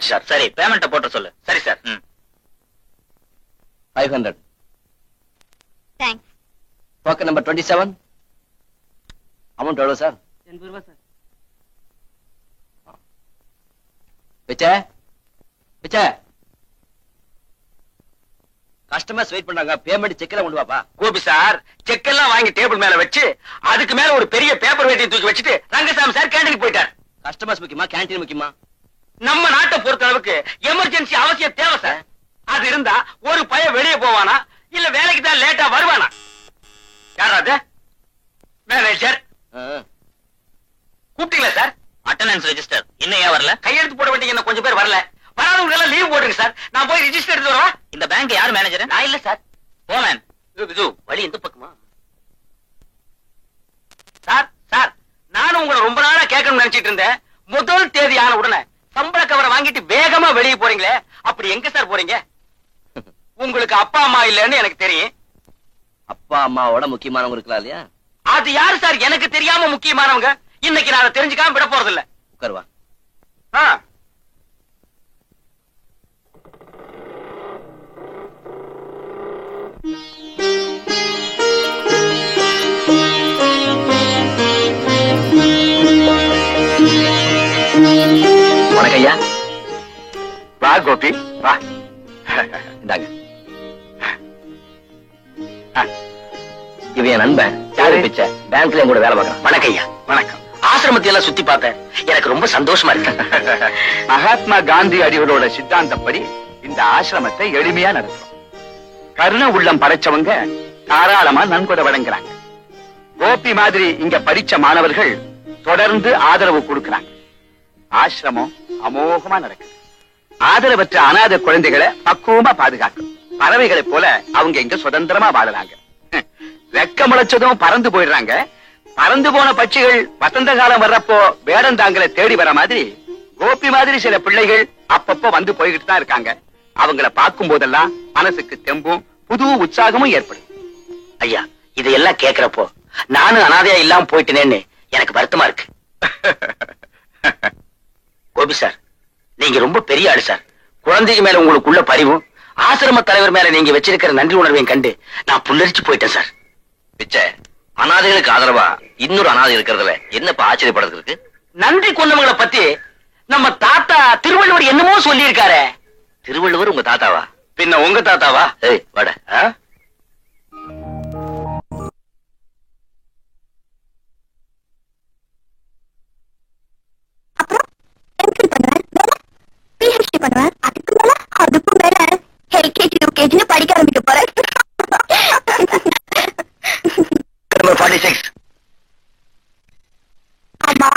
Sir சரி payment போட்டு சொல்லு. சரி sir. 500. Thanks. Token number 27. Amount எவ்வளவு சார்? 80 ரூபாய் சார். பிச்சை பிச்சை கஸ்டமர்ஸ் வெயிட் பண்றாங்க. பேமெண்ட் செக்ல கொண்டு வாப்பா. கோபி சார் செக் எல்லாம் வாங்கி டேபிள் மேல வச்சு அதுக்கு மேல ஒரு பெரிய பேப்பர் வெயிட்டை தூக்கி வச்சுட்டு ரங்கசாமி சார் கேண்டீனுக்கு போயிட்டார். கஸ்டமர்ஸ் முக்கியமா கேண்டீன் முக்கியமா? நம்ம நாட்டை பொறுத்த அளவுக்கு எமர்ஜென்சி அவசியம் தேவை சார். அது இருந்தா ஒரு பையன் வெளியே போவானா இல்ல வேலைக்கு தான் லேட்டா வருவானா? யாராவது மேனேஜர் கூப்பிட்டீங்களா சார்? அட்டெண்டன்ஸ் ரெஜிஸ்டர் இன்னும் ஏன் வரல? கையெழுத்து போட வேண்டிய கொஞ்சம் பேர் வரல. வராதவங்க எல்லாம் லீவ் போடுங்க சார். நான் போய் ரெஜிஸ்டர் எடுத்து வரவா? இந்த பேங்க் யார் மேனேஜர்? நான் இல்ல சார். போமேன் இது வழி எந்த பக்கமா? சார் சார் நானும் உங்களை ரொம்ப நாளா கேட்கணும்னு நினைச்சிட்டு இருந்தேன். முதல் தேதி ஆன உடனே சம்பள கவரை வாங்கிட்டு வேகமா வெளியே போறீங்களே, அப்படி எங்க சார் போறீங்க? உங்களுக்கு அப்பா அம்மா இல்லன்னு எனக்கு தெரியும். அப்பா அம்மாவோட முக்கியமானவங்க இருக்கலாம் இல்லையா? அது யாரு சார் எனக்கு தெரியாம முக்கியமானவங்க? இன்னைக்கு நான் அதை தெரிஞ்சுக்காம விட போறது இல்ல. உட்காருவா. வணக்கய்யா. வா கோபி வா. இந்தாங்க. இவன் என் நண்பன் பிச்சை. பேங்க்ல கூட வேலை பார்க்கறான். வணக்கய்யா. வணக்கம். ஆசிரமத்தை எல்லாம் சுத்தி பார்த்தேன். எனக்கு ரொம்ப சந்தோஷமா இருக்கு. மகாத்மா காந்தி அடிகளோட சித்தாந்தப்படி இந்த ஆசிரமத்தை எளிமையா நடத்துறோம். கருண உள்ளம் படைச்சவங்க தாராளமா நன்கொடை வழங்குறாங்க. கோபி மாதிரி இங்க படிச்ச மாணவர்கள் தொடர்ந்து ஆதரவு கொடுக்கறாங்க. ஆசிரமம் அமோகமா நடக்குது. ஆதரவற்ற அநாத குழந்தைகளை பக்குவமா பாதுகாக்கும். பறவைகளை போல அவங்க இங்க சுதந்திரமா வாழறாங்க. வெக்க முளைச்சதும் பறந்து போயிடுறாங்க. பறந்து போன பட்சிகள் வசந்த காலம் வர்றப்போ வேடந்தாங்களை தேடி வர மாதிரி கோபி மாதிரி சில பிள்ளைகள் அப்பப்போ வந்து போய்கிட்டு தான் இருக்காங்க. அவங்கள பார்க்கும் போதெல்லாம் மனசுக்கு தெம்பும் புது உற்சாகமும் ஏற்படும். ஐயா இதையெல்லாம் கேக்குறப்போ நானும் அனாதையா இல்லாம போயிட்டேனேன்னு எனக்கு வருத்தமா இருக்கு. கோபி சார், நீங்க ரொம்ப பெரிய ஆளு சார். குழந்தைக்கு மேல உங்களுக்குள்ள பரிவும் ஆசிரம தலைவர் மேல நீங்க வச்சிருக்கிற நன்றி உணர்வையும் கண்டு நான் புல்லரிச்சு போயிட்டேன் சார். பிச்சை, அனாதைகளுக்கு ஆதரவா இன்னொரு அனாதை இருக்கிறதுல என்னப்பா ஆச்சரியப்படுறதுக்கு இருக்கு? நன்றி கொண்டவங்களை பத்தி நம்ம தாத்தா திருவள்ளுவர் என்னமோ சொல்லி இருக்காரு. திருவள்ளுவர் உங்க தாத்தாவா? பின்ன உங்க தாத்தாவா? ஏய் வாட. படிக்க ஆரம்பிக்க போறேன். நம்பர் 46. அம்மா,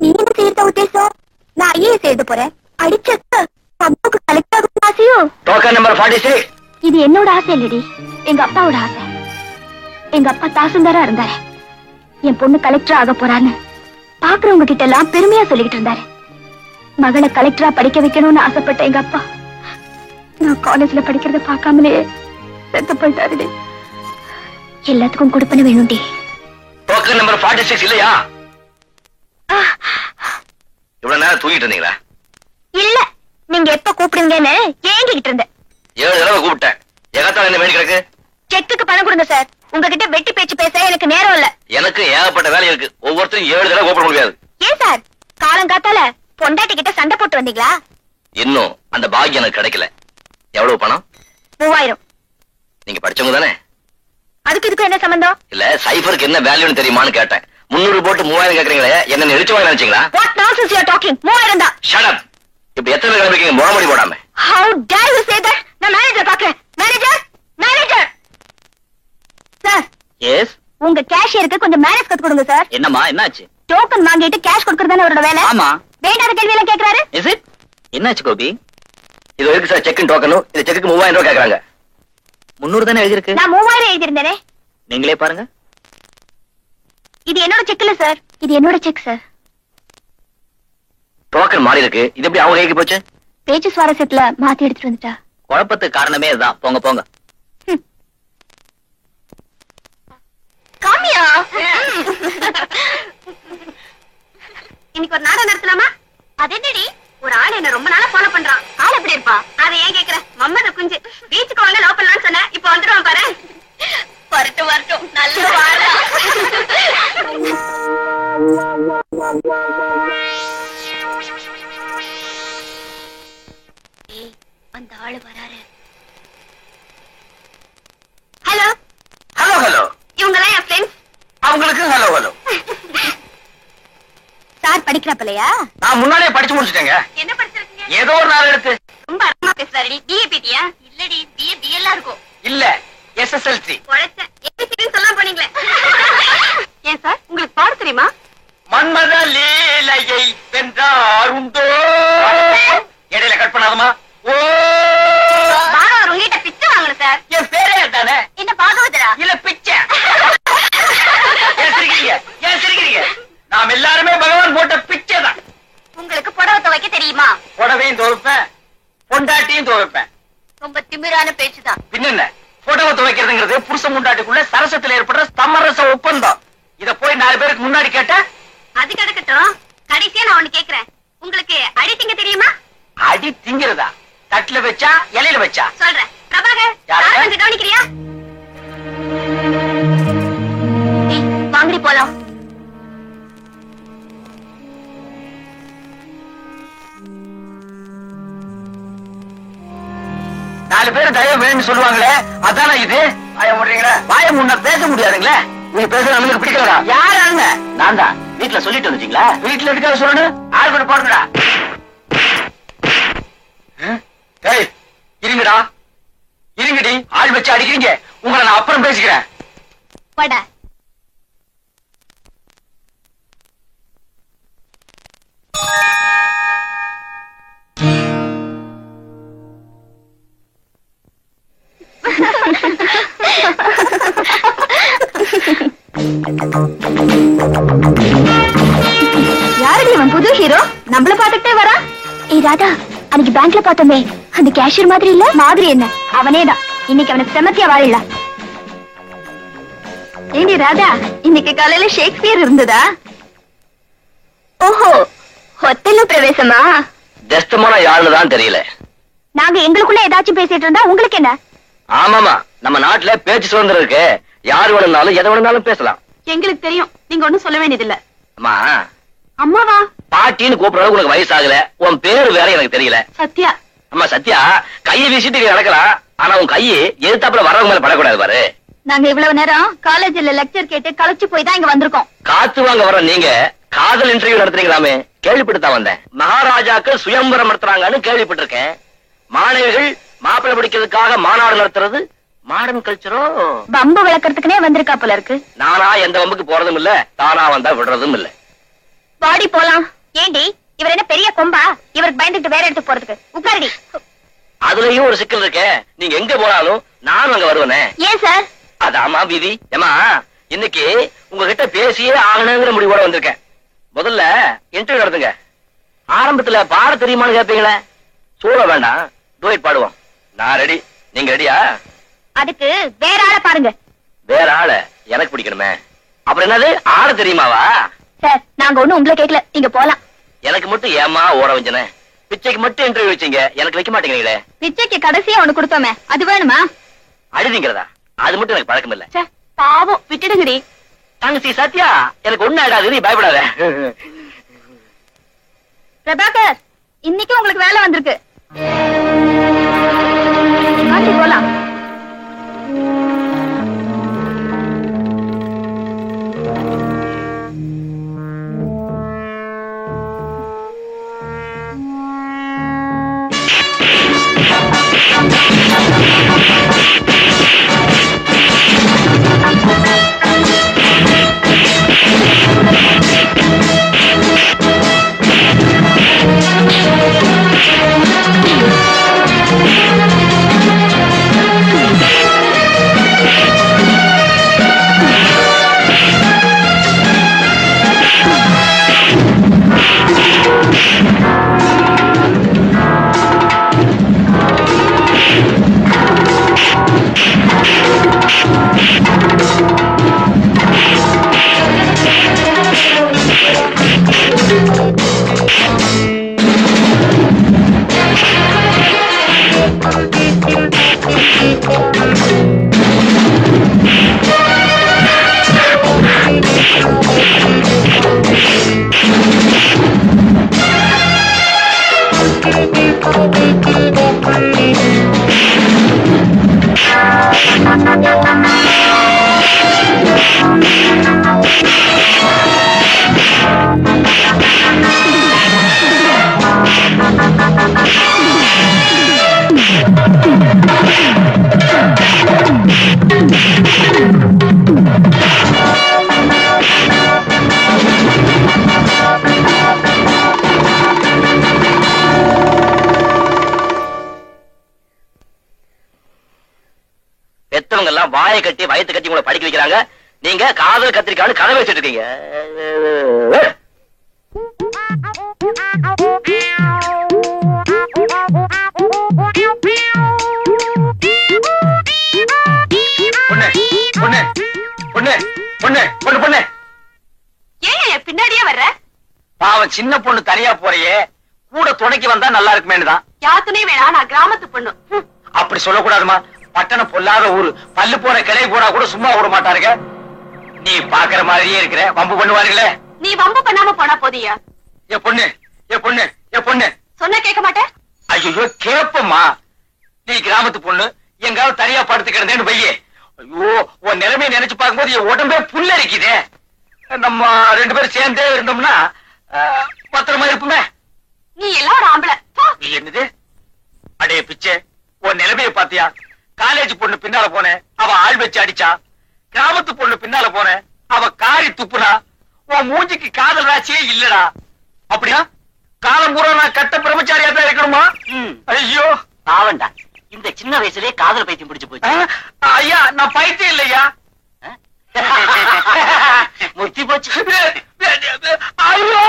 நீ என்ன செய்யறத உத்தேசம்? நான் ஐஏஎஸ் எழுத போறேன். அடிச்சக்க அப்பாவுக்கு கலெக்டர் ஆகணும்னு ஆசையோ? Token number 46. இது என்னோட ஆசை இல்லடி, எங்க அப்பாவோட ஆசை. எங்க அப்பா தாசில்தாரா இருந்தாரு. என் பொண்ணு கலெக்டர் ஆக போறான்னு பாக்குறவங்க கிட்ட எல்லாம் பெருமையா சொல்லிக்கிட்டு இருந்தாரு. மகளை கலெக்டரா படிக்க வைக்கணும்னு ஆசைப்பட்ட எங்க அப்பா நான் காலேஜ்ல படிக்கிறத பார்க்காமலே செத்து போயிட்டாருடி. எல்லாத்துக்கும் கொடுப்பன வேணும்டி. டோக்கன் நம்பர் 46 இல்லையா? இவ்வளவு நேரம் தூங்கிட்டு இருந்தீங்களா? இல்ல, நீங்க எப்ப கூப்பிடுங்கன்னு ஏங்கிட்டு இருந்தேன். 7 தடவை கூப்பிட்டேன். எகத்தால என்ன வேண்டி கிடக்கு? செக்குக்கு பணம் கொடுங்க சார். உங்ககிட்ட வெட்டி பேச்சு பேச எனக்கு நேரம் இல்ல. எனக்கு ஏகப்பட்ட வேலை இருக்கு. ஒவ்வொருத்தரும் 7 தடவை கூப்பிட முடியாது. ஏன் சார், காலங்காத்தால பொண்டாட்டி கிட்ட சண்டை போட்டு வந்தீங்களா? இன்னும் அந்த பாக்கியம் எனக்கு கிடைக்கல. எவ்வளவு பணம்? 3000. நீங்க படிச்சவங்க தானே? அதுக்கு இதுக்கு என்ன சம்பந்தம்? இல்ல, சைபருக்கு என்ன வேல்யூன்னு தெரியுமான்னு கேட்டேன். 300 போட்டு 3000 கேக்குறீங்களே, என்ன நெரிச்சவங்க நினைச்சீங்களா? What nonsense you are talking? 3000 தான். Shut up. இப்ப எத்தனை பேர் கிளம்பிருக்கீங்க முகமடி போடாம? How dare you say that? நான் மேனேஜர் பாக்குறேன். Manager sir, yes. உங்க கேஷியருக்கு கொஞ்சம் மேனேஜ் கத்து கொடுங்க சார். என்னம்மா, என்னாச்சு? டோக்கன் வாங்கிட்டு கேஷ் கொடுக்கறதானே அவரோட வேலை. ஆமா. வேண்டாத கேள்வி எல்லாம் கேக்குறாரு. Is it? என்னாச்சு கோபி? இது இருக்கு சார், செக் டோக்கனும். இந்த செக்குக்கு 3000 ரூபாய் கேக்குறாங்க. 300 தானே எழுதிருக்கு. நான் 3000 எழுதிருந்தேனே. நீங்களே பாருங்க. இது என்னோட செக் இல்ல சார், இது என்னோட செக் சார். டோக்கன் மாறி இருக்கு. இது எப்படி அவங்க கைக்கு போச்சு? பேச்சு சுவாரஸ்யத்துல மாத்தி எடுத்துட்டு வந்துட்டா. குழப்பத்துக்கு காரணமே இதுதான். போங்க போங்க. காமியா, இன்னைக்கு ஒரு நாடகம் நடத்தலாமா? அது என்னடி, ஒரு ஆள் என்ன ரொம்ப நாளா ஃபாலோ பண்றான். ஆள் எப்படி இருப்பா? அதை ஏன் கேக்குற? மம்மத குஞ்சு. பீச்சுக்கு வாங்க லவ் பண்ணலாம்னு சொன்ன, இப்ப வந்துடுவான் பாரு. வரட்டும் வரட்டும், நல்ல வாழ. அந்த ஆளு வராரு. Hello hello hello. இவங்கெல்லாம் என் ஃப்ரெண்ட்ஸ். அவங்களுக்கு ஹலோ ஹலோ. சார் படிக்கிறப்பலையா? நான் முன்னாடியே படிச்சு முடிச்சிட்டேங்க. என்ன படிச்சிருக்கீங்க? ஏதோ ஒரு நாள் எடுத்து. ரொம்ப அறமா பேசுறாருடி. பிஏபிடியா? இல்லடி, பிஎல்லாம் இருக்கும். இல்ல, SSLC. உழைச்ச ஏபிசின்னு சொல்லாம போனீங்களே. ஏன் சார், உங்களுக்கு பாட தெரியுமா? மன்மத லீலையை வென்றார் உண்டோ. இடையில கட் பண்ணாதமா. ஓ, பாகவதர் உங்ககிட்ட பிச்சை வாங்கணும் சார். என் பேரே தானே. என்ன பாகவதரா? இல்ல பிச்சை. ஏன் சிரிக்கிறீங்க? நாம் எல்லாருமே பகவான் போட்ட பிச்சை தான். உங்களுக்கு புடவை துவைக்க தெரியுமா? புடவையும் துவைப்பேன், பொண்டாட்டியும் துவைப்பேன். ரொம்ப திமிரான பேச்சுதான். பின்ன புடவை துவைக்கிறதுங்கிறது புருஷன் முண்டாட்டிக்குள்ள சரசத்துல ஏற்படுற சமரச ஒப்பந்தம். இத போய் 4 பேருக்கு முன்னாடி கேட்டா அது கிடக்கட்டும். கடைசியா நான் ஒண்ணு கேக்குறேன். உங்களுக்கு அடி திங்க தெரியுமா? அடி திங்கிறதா? தட்டுல வச்சா இலையில வச்சா? சொல்றேன். பிரபாகர், யாரு? சார் கொஞ்சம் கவனிக்கிறியா? வாங்கடி போலாம். நாலு பேர் தயவு வேணும்னு சொல்லுவாங்களே, அதானே இது. வாய முடுறீங்களா? வாய முன்ன பேச முடியாதுங்களே. நீ பேச நம்மளுக்கு பிடிக்கலடா. யார் அண்ண? நான் தான். வீட்டுல சொல்லிட்டு வந்துட்டீங்களா? வீட்டுல இருக்காது சொல்லணும். ஆள் கூட போடுங்கடா. ஏய், இருங்கடா, இருங்கடி. ஆள் வச்சு அடிக்கிறீங்க. உங்களை நான் அப்புறம் பேசிக்கிறேன். வாடா. நம்மள பாத்துக்கிட்டே வரா. ஏய் ராதா, அன்னைக்கு பேங்க்ல பார்த்தோமே அந்த கேஷியர் மாதிரி இல்ல? மாதிரி என்ன, அவனேதான். இன்னைக்கு அவனை செமத்தியா வாழில. ஏண்டி ராதா, இன்னைக்கு காலையில ஷேக்ஸ்பியர் இருந்ததா? ஓஹோ, ஹோட்டல்ல பிரவேசமா? ஜஸ்டமான யாருன்னு தெரியல. நாங்க எங்களுக்குள்ள ஏதாச்சும் பேசிட்டு இருந்தா உங்களுக்கு என்ன? ஆமாமா, நம்ம நாட்டுல பேச்சு சுதந்திரம் இருக்கு. யாரு வேணும்னாலும் எதை வேணும்னாலும் பேசலாம். எங்களுக்கு தெரியும், நீங்க ஒண்ணும் சொல்ல வேண்டியதில்ல. அம்மா, அம்மாவா? பாட்டின்னு கூப்பிடுறது உனக்கு வயசு ஆகல. உன் பேரு வேற எனக்கு தெரியல. சத்யா. அம்மா சத்யா, கையை வீசிட்டு நடக்கலாம். ஆனா உன் கையை எதிர்த்தாப்புல வரவங்க மேல படக்கூடாது பாரு. நாங்க இவ்வளவு நேரம் காலேஜ்ல லெக்சர் கேட்டு களைச்சு போய் தான் இங்க வந்திருக்கோம். காத்து வாங்க வர நீங்க காதல் இன்டர்வியூ நடத்துறீங்களாமே, கேள்விப்பட்டுதான் வந்தேன். மகாராஜாக்கள் சுயம்பரம் நடத்துறாங்கன்னு கேள்விப்பட்டிருக்கேன். மாணவிகள் மாப்பிள்ளை பிடிக்கிறதுக்காக மாநாடு நடத்துறது மாடர்ன் கல்ச்சரோ? பம்பு விளக்கறதுக்குனே வந்திருக்கா போல இருக்கு. நானா எந்த வம்புக்கு போறதும் இல்ல, தானா வந்தா விடுறதும் இல்ல. பாடி போலாம். ஏண்டி, இவர் என்ன பெரிய கொம்பா? இவருக்கு பயந்துட்டு வேற இடத்துக்கு போறதுக்கு? உட்காரடி. அதுலயும் ஒரு சிக்கல் இருக்கே. நீங்க எங்க போனாலும் நானும் அங்க வருவேனே. ஏன் சார்? அதாமா விதி. ஏமா, இன்னைக்கு உங்ககிட்ட பேசியே ஆகணுங்கிற முடிவோட வந்திருக்கேன். முதல்ல இன்டர்வியூ நடத்துங்க. ஆரம்பத்துல பாட தெரியுமான்னு கேட்பீங்களே, சூழ வேண்டாம், டூயட் பாடுவோம். நான் ரெடி, நீங்க ரெடியா? அதுக்கு வேற ஆளை பாருங்க. வேற ஆள எனக்கு பிடிக்கணுமே. அப்புறம் என்னது, ஆட தெரியுமாவா? சார், நாங்க ஒண்ணும் உங்களை கேட்கல, நீங்க போலாம். எனக்கு மட்டும் ஏமா ஓட வஞ்சன? பிச்சைக்கு மட்டும் இன்டர்வியூ வச்சீங்க, எனக்கு வைக்க மாட்டேங்கிறீங்களே. பிச்சைக்கு கடைசியா ஒண்ணு கொடுத்தோமே, அது வேணுமா? அழுதிங்கிறதா? அது மட்டும் எனக்கு பழக்கம் இல்ல. பாவம், விட்டுடுங்கடி. தங்கச்சி சத்யா, எனக்கு ஒண்ணு ஆயிடாது, நீ பயப்படாத. பிரபாகர், இன்னைக்கு உங்களுக்கு வேலை வந்திருக்கு. வாடி போலாம். பெத்தவங்க எல்லாம் வாயை கட்டி வயத்து கட்டி உங்களை படிக்க வைக்கிறாங்க. நீங்க காதல் கத்திரிக்கான்னு கதை வச்சிட்டு இருக்கீங்க. பின்னாடியே வர்ற? பாவம் சின்ன பொண்ணு தனியா போறியே, கூட துணைக்கு வந்தா நல்லா இருக்குமேனுதான். யாத்துனே வேணா, நான் கிராமத்து பொண்ணு. அப்படி சொல்லக்கூடாதுமா. பட்டணம் பொல்லாத ஊரு, பல்லு போற கிளை போனா கூட சும்மா விட மாட்டாருங்க. நீ பாக்குற மாதிரியே இருக்கிற, வம்பு பண்ணுவாருங்களே. நீ வம்பு பண்ணாம போனா போதியா? என் பொண்ணு, என் பொண்ணு, என் பொண்ணு சொன்ன கேட்க மாட்டேன். ஐயோ கேப்பம்மா, நீ கிராமத்து பொண்ணு, எங்காவது தனியா படுத்து கிடந்தேன்னு வையே. ஐயோ, உன் நிலைமையை நினைச்சு பார்க்கும்போது என் உடம்பே புல்லரிக்குதே. நம்ம 2 பேரும் சேர்ந்தே இருந்தோம்னா பத்திரமா இருப்புமே. நீ எல்லாம் ஒரு ஆம்பளை. என்னது அடே பிச்சை, உன் நிலைமையை பாத்தியா? காலேஜ் பொண்ணு பின்னால போனேன், அவ ஆள் வச்சு அடிச்சா. கிராமத்து பொண்ணு பின்னால போனேன், அவ காரி துப்புனா. உன் மூஞ்சிக்கு காதல் ராசியே இல்லடா. அப்படியா? காலம் பூரா நான் கட்ட பிரம்மச்சாரியா தான் இருக்கணுமா? ஐயோ பாவண்டா, இந்த சின்ன வயசுலயே காதல் பைத்தியம் பிடிச்சு போச்சு. ஐயா, நான் பைத்தியம் இல்லையா. முத்தி போச்சு. ஐயோ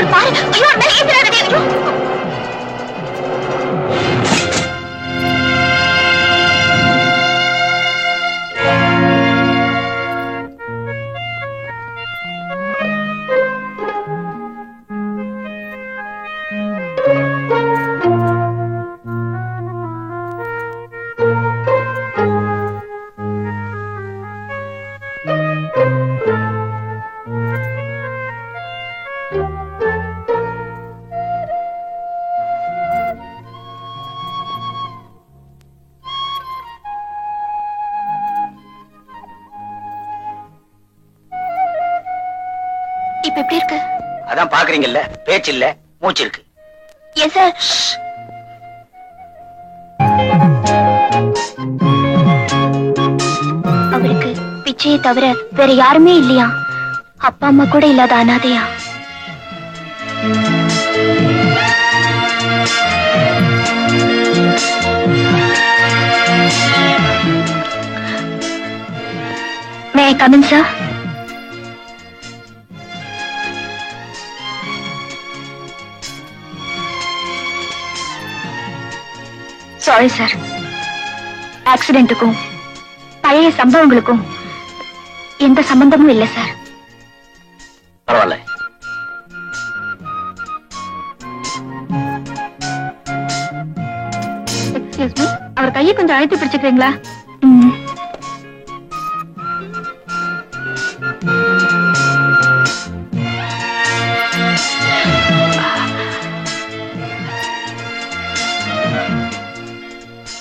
போய் பாரு. ஐயோ, மேல ஏத்துறாதடி. ஐயோ. இப்ப எப்படி இருக்கு? அதான் பாக்குறீங்கல்ல, பேச்சு இல்ல, மூச்சு இருக்கு. Yes sir. அவருக்கு பிச்சையை தவிர வேற யாருமே இல்லையா? அப்பா அம்மா கூட இல்லாத அனாதையா? May I come in, sir? Sorry sir. ஆக்சிடென்ட்டுக்கும் பழைய சம்பவங்களுக்கும் எந்த சம்பந்தமும் இல்லை சார். பரவாயில்ல. எக்ஸ்கியூஸ் மீ, அவர் கையை கொஞ்சம் அழைத்து பிடிச்சுக்கிறீங்களா?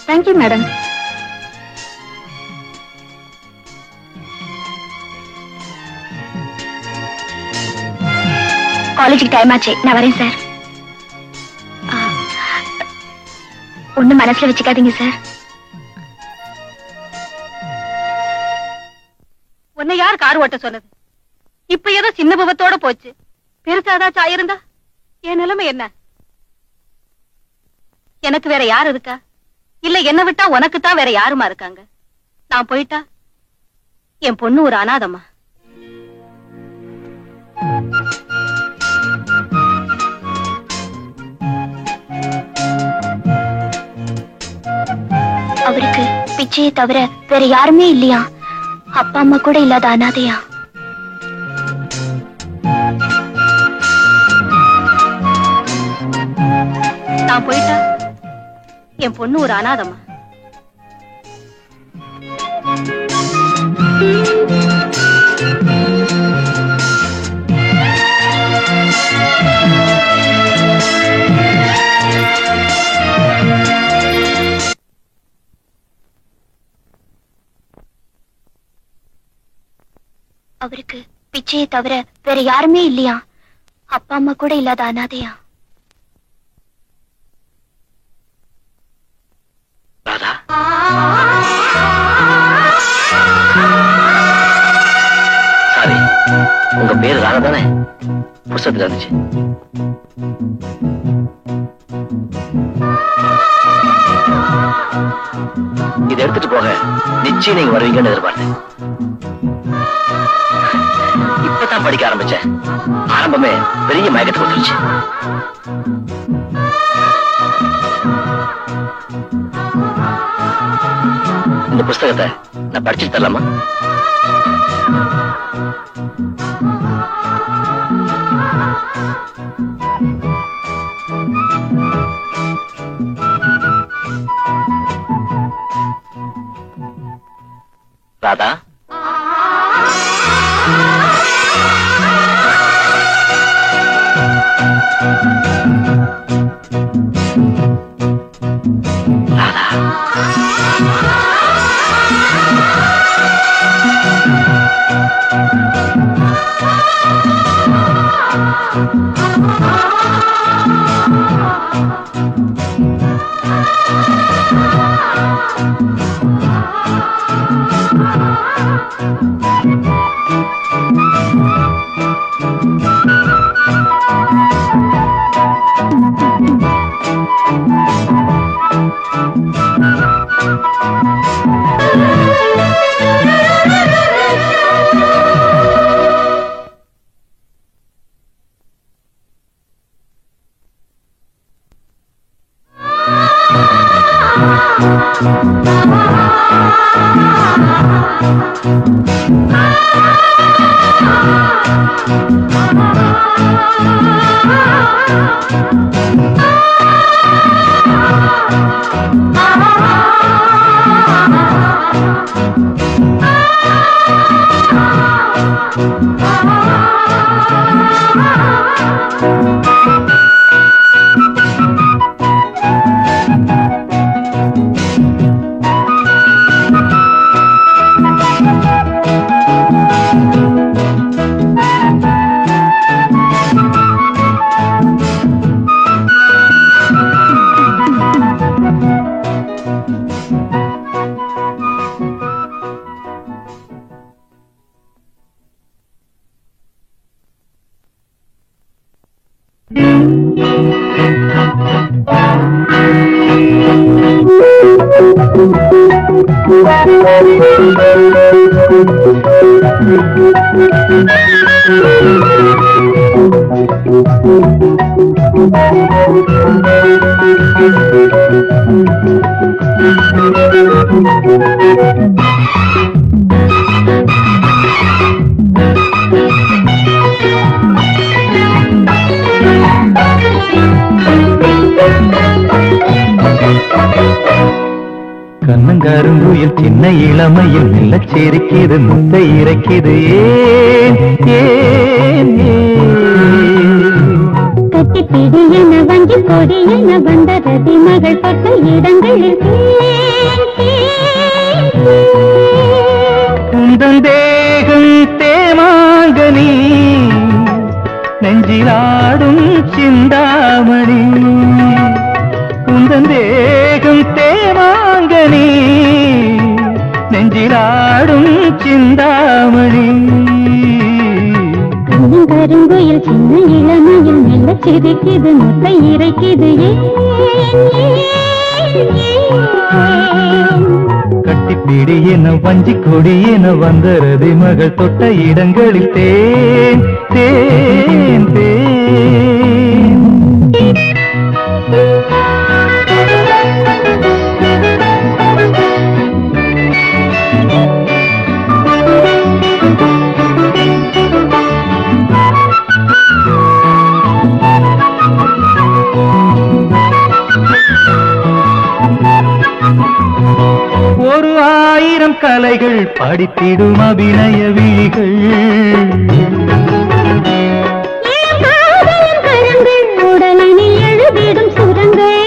Thank you madam. காலேஜுக்கு டைம் ஆச்சு, நான் வரேன் சார். ஒண்ணும் மனசுல வச்சுக்காதீங்க சார். உன்னை யார் கார் ஓட்ட சொன்னது? இப்ப ஏதோ சின்ன விபத்தோட போச்சு. பெருசா ஏதாச்சும் ஆயிருந்தா என் நிலைமை என்ன? எனக்கு வேற யார் இருக்கா? இல்ல என்ன விட்டா உனக்கு தான் வேற யாருமா இருக்காங்க? நான் போயிட்டா என் பொண்ணு ஒரு அனாதமா. அவருக்கு பிச்சையை தவிர வேற யாருமே இல்லையா? அப்பா அம்மா கூட இல்லாத அனாதையா? நான் போயிட்டா என் பொண்ணு ஒரு அனாதமா. அவருக்கு பிச்சையை தவிர வேற யாருமே இல்லையா? அப்பா அம்மா கூட இல்லாத அனாதையா? ராதா, சாரி, உங்க பேரு ராதா தானே? புஸ்தகத்துல இருந்துச்சு. இதை எடுத்துட்டு போக நிச்சயம் நீங்க வருவீங்கன்னு எதிர்பார்த்தேன். இப்பதான் படிக்க ஆரம்பிச்சேன். ஆரம்பமே பெரிய மயக்கத்தை கொடுத்துருச்சு. இந்த புஸ்தகத்தை நான் படிச்சுட்டு தரலாமா? ராதா, கண்ணங்கருங்குயில் சின்ன இளமையில் மெல்ல சிரிக்கிது முத்தை இறைக்கிது ஏன் ஏன் கட்டிப்பிடி என வஞ்சி கொடி என வந்த ரதி மகள் தொட்ட இடங்களில் உந்தன் தேகம் தேமாங்கனி நெஞ்சிலாடும் சிந்தாமணி உந்தன் தேகம் தேமாங்கனி நெஞ்சிலாடும் சிந்தாமணி கருங்குயில் சின்ன இளமையில் மெல்ல சிரிக்கிது முத்தை இறைக்கிது கட்டிப்பிடி என வஞ்சி கொடி என வந்த ரதி மகள் தொட்ட இடங்களில் தேன் தேன் தேன் ஒரு ஆயிரம் கலைகள் படித்திடும் அபிநய விழிகள் உடலினில் எழுதிடும் சுரங்கள்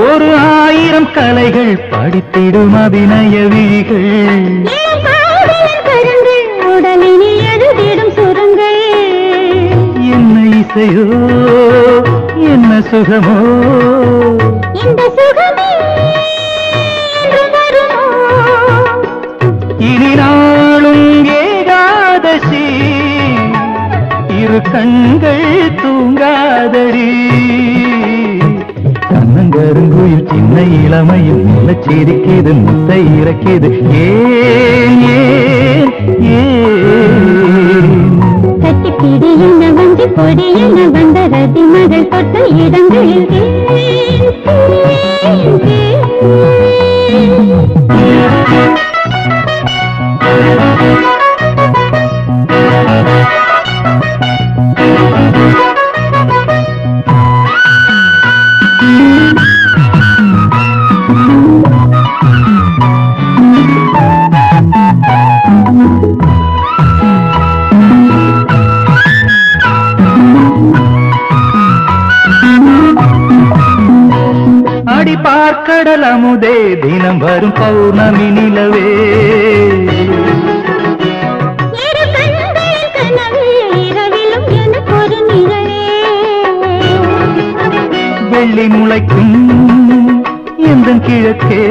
ஒரு ஆயிரம் கலைகள் படித்திடும் அபிநய விழிகள் உடலினில் எழுதிடும் சுரங்கள் என்ன இசையோ என்ன சுகமோ இந்த சுகமே இனி நாளும் ஏகாதசி இரு கண்கள் தூங்காதடி கண்ணங்கருங்குயில் சின்ன இளமையில் மெல்ல சிரிக்கிது முத்தை இறக்கிது ஏன் ஏன் ஏன் கட்டிப்பிடி என்ன வஞ்சி கொடி என வந்த ரதி மகள் தொட்ட இடங்களில் அடி பார்க்கடல் அமுதே தினம் வரும் பௌர்ணமி நிலவே வெள்ளி முளைக்கும் எந்த கிழக்கே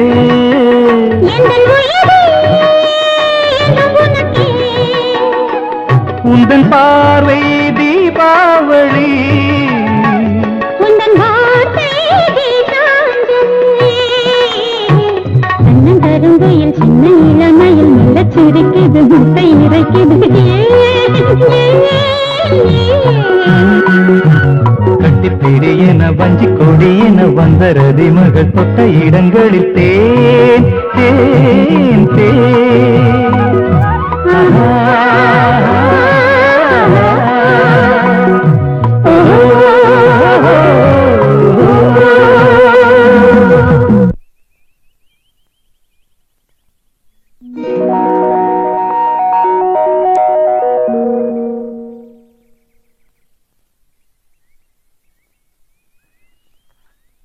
உந்தன் பார்வை தீபாவளி கருங்குயில் சின்ன இளமையில் மெல்ல சிரிக்கிது முட்டை இறைக்கிது கட்டிப்பிடி என வஞ்சி கொடி என வந்த ரதி மகள் தொட்ட இடங்களில் தேன் தேன் தேன்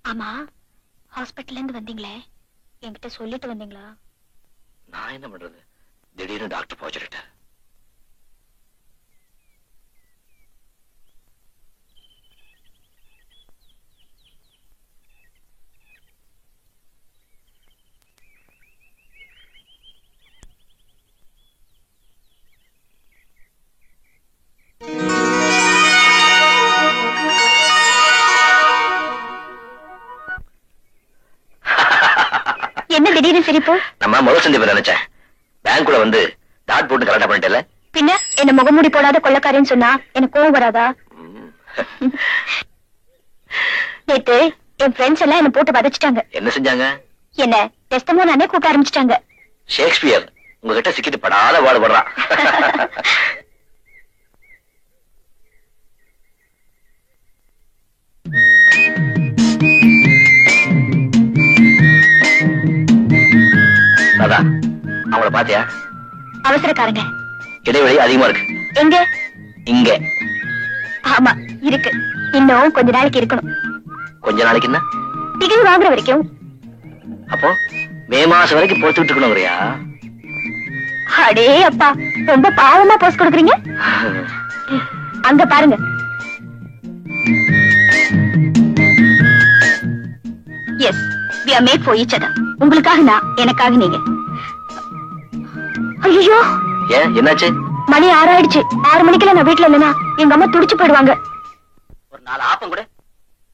ஆமா, ஹாஸ்பிட்டல்ல இருந்து வந்தீங்களே, என்கிட்ட சொல்லிட்டு வந்தீங்களா? நான் என்ன பண்றது, திடீர்னு டாக்டர் போக சொல்லிட்டேன். என்ன திடீர்னு சிரிப்பு? நம்ம முதல் சந்திப்பு நினைச்சேன். பேங்க்குள்ள வந்து டாட் போட்டு கரெக்டா பண்ணிட்டல. பின்ன என்ன முகமூடி போடாத கொள்ளக்காரன்னு சொன்னா எனக்கு கோவம் வராதா? நேத்து என் ஃப்ரெண்ட்ஸ் எல்லாம் என்ன போட்டு வதச்சிட்டாங்க. என்ன செஞ்சாங்க? என்ன டெஸ்டமோ நானே கூப்பிட ஆரம்பிச்சிட்டாங்க. ஷேக்ஸ்பியர் உங்ககிட்ட சிக்கிட்டு படாத பாடுபடுறான். ராதா, அவங்கள பாத்தியா? அவசரக்காரங்க. இடைவெளி அதிகமா இருக்கு. எங்க? இங்க. ஆமா இருக்கு, இன்னும் கொஞ்ச நாளைக்கு இருக்கணும். கொஞ்ச நாளைக்கு என்ன? டிகிரி வாங்குற வரைக்கும். அப்போ மே மாசம் வரைக்கும் பொறுத்துட்டு இருக்கணுங்கிறியா? அடே அப்பா, ரொம்ப பாவமா போஸ் கொடுக்குறீங்க. அங்க பாருங்க. Yes, we are made for each other. உங்களுக்காக நான், எனக்காக நீங்க. ஐயோ, ஏன் என்னாச்சு? மணி 6 ஆயிடுச்சு. 6 மணிக்கெல்லாம் நான் வீட்டுல இல்லைன்னா எங்க அம்மா துடிச்சு போயிடுவாங்க. ஒரு 4 ஆப்பம் கூட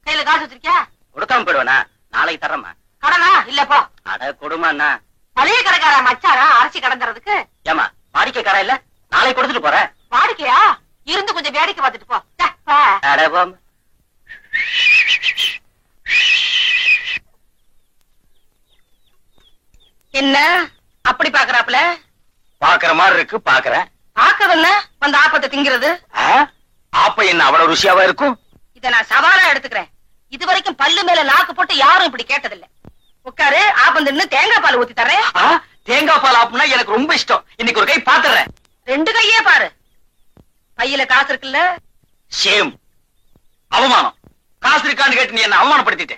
கையில காசு வச்சிருக்கியா? கொடுக்காம போயிடுவேனா? நாளைக்கு தர்றமா. கடனா இல்லப்பா. அட கொடுமாண்ணா. பழைய கடைக்கார மச்சாரா அரிசி கடந்துறதுக்கு. ஏமா வாடிக்கைக்காரா இல்ல? நாளைக்கு கொடுத்துட்டு போறேன். வாடிக்கையா? இருந்து கொஞ்சம் வேடிக்கை பார்த்துட்டு போ. போ. அட போம். என்ன அப்படி பாக்குறாப்ல? பாக்குற மாதிரி இருக்கு, பாக்குறேன். பாக்குறது என்ன, வந்து ஆப்பத்தை திங்கிறது. ஆப்ப என்ன அவ்வளவு ருசியாவா இருக்கும்? இத நான் சவாலா எடுத்துக்கிறேன். இது வரைக்கும் பல்லு மேல நாக்கு போட்டு யாரும் இப்படி கேட்டதில்லை. உட்காரு, ஆப்பம் தின்னு தேங்காய் பால் ஊத்தி தரேன். தேங்காய் பால் ஆப்புனா எனக்கு ரொம்ப இஷ்டம். இன்னைக்கு ஒரு கை பாத்துறேன். 2 கையே பாரு. பையில காசு இருக்குல்ல? சேம். அவமானம். காசு இருக்கான்னு கேட்டு நீ என்ன அவமானப்படுத்திட்ட.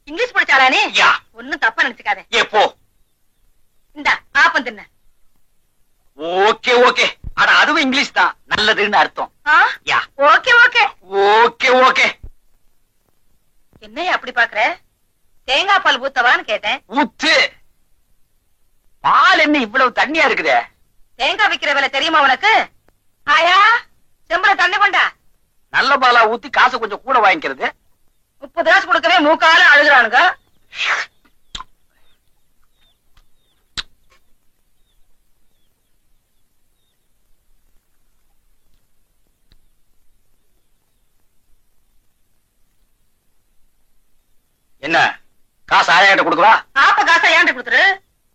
இங்கிலீஷ் படிச்சாலானே? யா. ஒன்னும் தப்பா நினைச்சுக்காதே. ஏ போ. இந்த ஆப்பம் தின்ன. Okay okay. ஆனா அதுவும் இங்கிலீஷ் தான். நல்லதுன்னு அர்த்தம். Yeah. Okay okay. Okay okay. என்னைய அப்படி பாக்குற? தேங்காய் பால் ஊத்தவான்னு கேட்டேன். ஊத்து. பால் என்ன இவ்வளவு தண்ணியா இருக்குதே? தேங்காய் விக்கிற விலை தெரியுமா உனக்கு? ஆயா, செம்பல தண்ணி கொண்டா. நல்ல பாலா ஊத்தி காசு கொஞ்சம் கூட வாங்கிக்கிறது. 30 காசு கொடுக்கவே மூக்கால அழுகுறானுங்க. என்ன காசு 1000 கொடுக்குவா? ஆப்ப காசா ஏன்ட்ட கொடுத்துரு,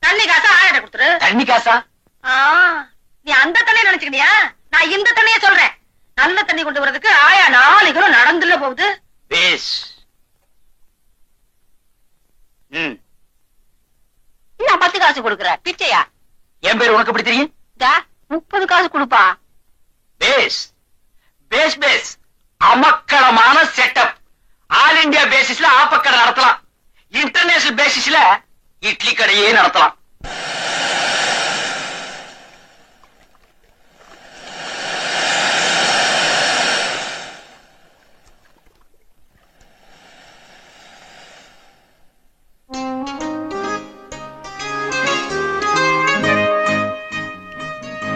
தண்ணி காசா ஆயாட்ட கொடுத்துரு. தண்ணி காசா? நீ அந்த தண்ணியை நினைச்சுக்கிட்டியா? நான் இந்த தண்ணியை சொல்றேன். நல்ல தண்ணி கொண்டு வரதுக்கு ஆயா 4 கிலோ நடந்துல போகுது. பேஸ். நான் 10 காசு கொடுக்குறேன். பிச்சையா? என் பேர் உனக்கு எப்படி தெரியும்? 30 காசு கொடுப்பா. பேஸ் பேஸ் பேஸ். அமக்களமான செட்டப். ஆல் இந்தியா பேசிஸ்ல ஆப்பக்கடை நடத்தலாம். இன்டர்நேஷனல் பேசிஸ்ல இட்லி கடையே நடத்தலாம்.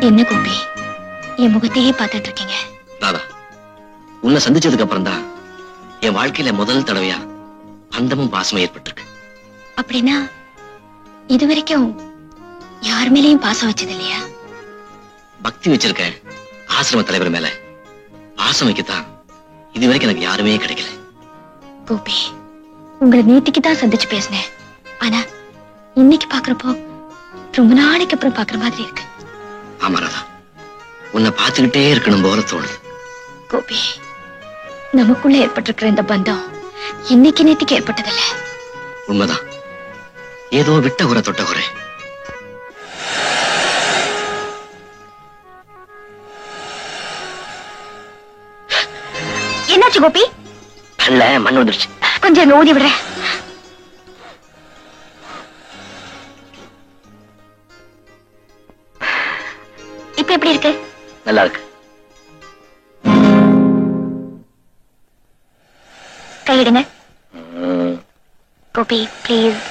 என்ன கோபி, என் முகத்தையே பார்த்துட்டு இருக்கீங்க? ராதா, உன்னை சந்திச்சதுக்கு அப்புறம் தான் என் வாழ்க்கையில முதல் தடவையா அந்தமும் பாசமும் ஏற்பட்டிருக்கு. அப்படின்னா இதுவரைக்கும் யார் மேலேயும் பாசம் வச்சது இல்லையா? பக்தி வச்சிருக்க ஆசிரம தலைவர் மேல பாசம் வைக்கத்தான் இதுவரைக்கும் எனக்கு யாருமே கிடைக்கல. கோபி, உங்களை நேத்திக்கு தான் சந்திச்சு பேசினேன். ஆனா இன்னைக்கு பாக்குறப்போ ரொம்ப நாளைக்கு அப்புறம் பாக்குற மாதிரி இருக்கு. ஆமா ராதா, உன்னை பார்த்துக்கிட்டே இருக்கணும் போல தோணுது. கோபி, நமக்குள்ள ஏற்பட்டிருக்கிற இந்த பந்தம் இன்னைக்கு நேத்திக்கு ஏற்பட்டதில்ல. உண்மைதான், ஏதோ விட்ட குறை தொட்ட குறை. என்னாச்சு கோபி? கண்ணுல மண் வந்துருச்சு. கொஞ்சம் ஊதி விடுறேன். இப்ப எப்படி இருக்கு? நல்லா இருக்கு. கையிடுங்க கோபி, பிளீஸ்.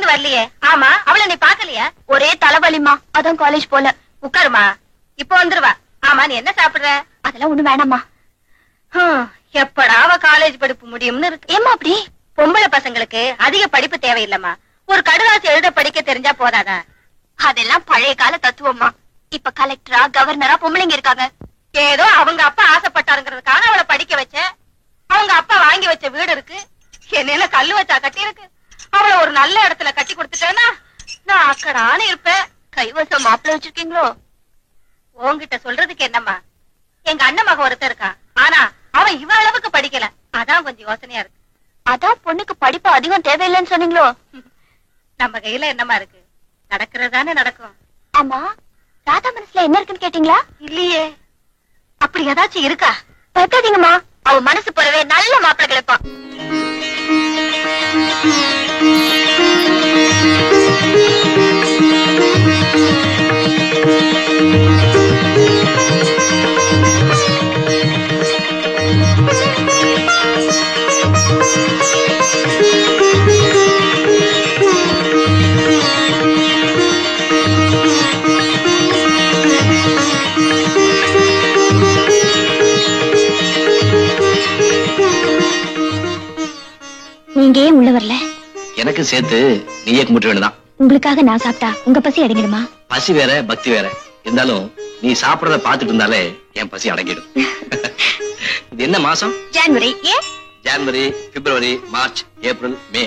வரலையே? ஆமா, அவளை நீ பாக்கலையா? ஒரே தலைவலிமா, அதான் காலேஜ் போல. உட்காருமா, இப்ப வந்துருவா. ஆமா, நீ என்ன சாப்பிடுற? அதெல்லாம் ஒண்ணு வேணாமா. எப்படா அவ காலேஜ் படிப்பு முடியும்னு இருக்கு. ஏமா அப்படி? பொம்பளை பசங்களுக்கு அதிக படிப்பு தேவையில்லம்மா, ஒரு கடுதாசி எழுத படிக்க தெரிஞ்சா போதாதா? அதெல்லாம் பழைய கால தத்துவமா. இப்ப கலெக்டரா கவர்னரா பொம்பளைங்க இருக்காங்க. ஏதோ அவங்க அப்பா ஆசைப்பட்டாருங்கிறதுக்காக அவளை படிக்க வச்ச. அவங்க அப்பா வாங்கி வச்ச வீடு இருக்கு, என்ன கல்லு வச்சா கட்டி இருக்கு. அவளை ஒரு நல்ல இடத்துல கட்டி கொடுத்துட்டேன்னா நான் அக்கடான்னு இருப்பேன். கைவசம் மாப்பிள்ள வச்சிருக்கீங்களோ? உன்கிட்ட சொல்றதுக்கு என்னம்மா, எங்க அண்ணன் மக ஒருத்தர் இருக்கா, ஆனா அவன் இவ அளவுக்கு படிக்கல. அதான் கொஞ்சம் யோசனையா இருக்கு. அதான் பொண்ணுக்கு படிப்பு அதிகம் தேவையில்லைன்னு சொன்னீங்களோ? நம்ம கையில என்னமா இருக்கு, நடக்கிறதானே நடக்கும். ஆமா, ராதா மனசுல என்ன இருக்குன்னு கேட்டீங்களா? இல்லையே, அப்படி ஏதாச்சும் இருக்கா? பயப்படாதீங்கம்மா, அவ மனசு போறவே நல்ல மாப்பிள்ள கிடைப்பான். நீங்க ஏன் உள்ள வரல? எனக்கு சேர்த்து நீயே கும்பிட்டு வேணுதான். உங்களுக்காக நான் சாப்பிட்டா உங்க பசி அடங்கிடுமா? பசி வேற பக்தி வேற இருந்தாலும் நீ சாப்பிடறத பாத்துட்டு இருந்தாலே என் பசி அடங்கிடும். இது என்ன மாசம்? ஜனவரி. ஏன்? ஜனவரி, பிப்ரவரி, மார்ச், ஏப்ரல், மே.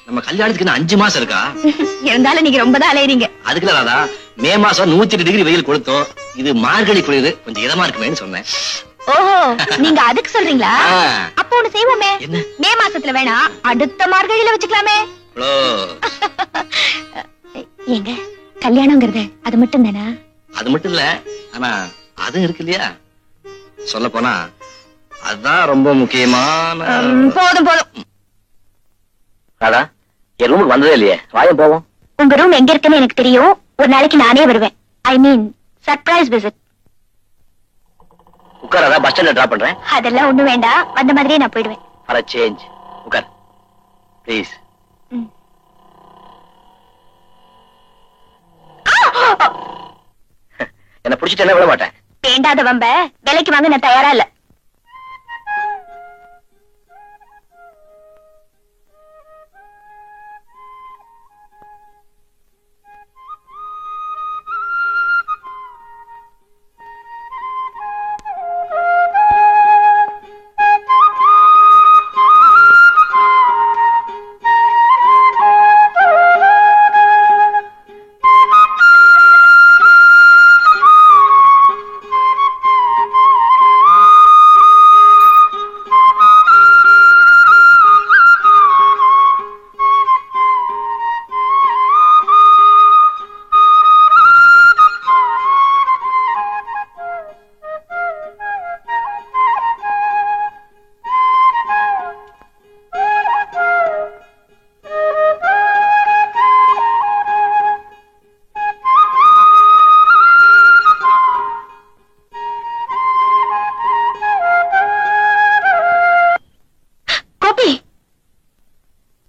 நம்ம கல்யாணத்துக்கு இன்னும் 5 மாசம் இருக்கா? இருந்தாலும் நீங்க ரொம்ப தான் அலையறீங்க. அதுக்குல ராதா, மே மாசம் 108 டிகிரி வெயில் கொடுத்தோம். இது மார்கழி குளிர், கொஞ்சம் இதமா இருக்குமேன்னு சொன்னேன். ஓஹோ, நீங்க அதுக்கு சொல்றீங்களா? அப்ப ஒண்ணு செய்வோமே, என்ன? மே மாசத்துல வேணா அடுத்த மார்கழியில வச்சுக்கலாமே. ஏங்க, கல்யாணங்கிறது அது மட்டும் தானே? அது மட்டும் இல்ல, ஆனா அது இருக்கு இல்லையா, சொல்ல போனா அதுதான் ரொம்ப முக்கியமான. போதும் போதும். ராதா, என் ரூமுக்கு வந்ததே இல்லையே, வாயம் போவோம். உங்க ரூம் எங்க இருக்குன்னு எனக்கு தெரியும். ஒரு நாளைக்கு நானே வருவேன். ஐ மீன் சர்ப்ரைஸ் விசிட். உட்காராதா, பஸ் ஸ்டாண்ட்ல டிராப் பண்றேன். அதெல்லாம் ஒண்ணு வேண்டாம், வந்த மாதிரியே நான் போயிடுவேன். For a change. உட்கார் ப்ளீஸ். என்ன பிடிச்சிட்டு விட மாட்டேன். வேண்டாத வம்ப விலைக்கு வாங்க நான் தயாரா இல்ல.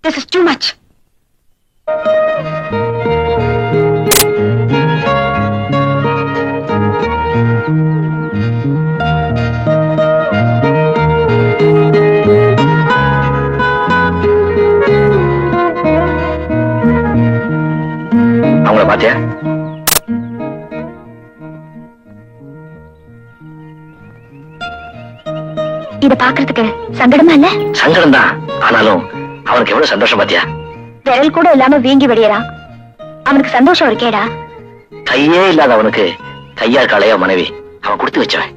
This is too much. அவங்கள பாத்தியா? இத பாக்குறதுக்கு சங்கடமா இல்ல? சங்கடம் தான், ஆனாலும் அவனுக்கு எவ்வளவு சந்தோஷம் பாத்தியா? விரல் கூட இல்லாம வீங்கி வெடியறான். அவனுக்கு சந்தோஷம் ஒரு கேடா? கையே இல்லாத அவனுக்கு கையால் காலையா மனைவி அவன் கொடுத்து வச்சவன்.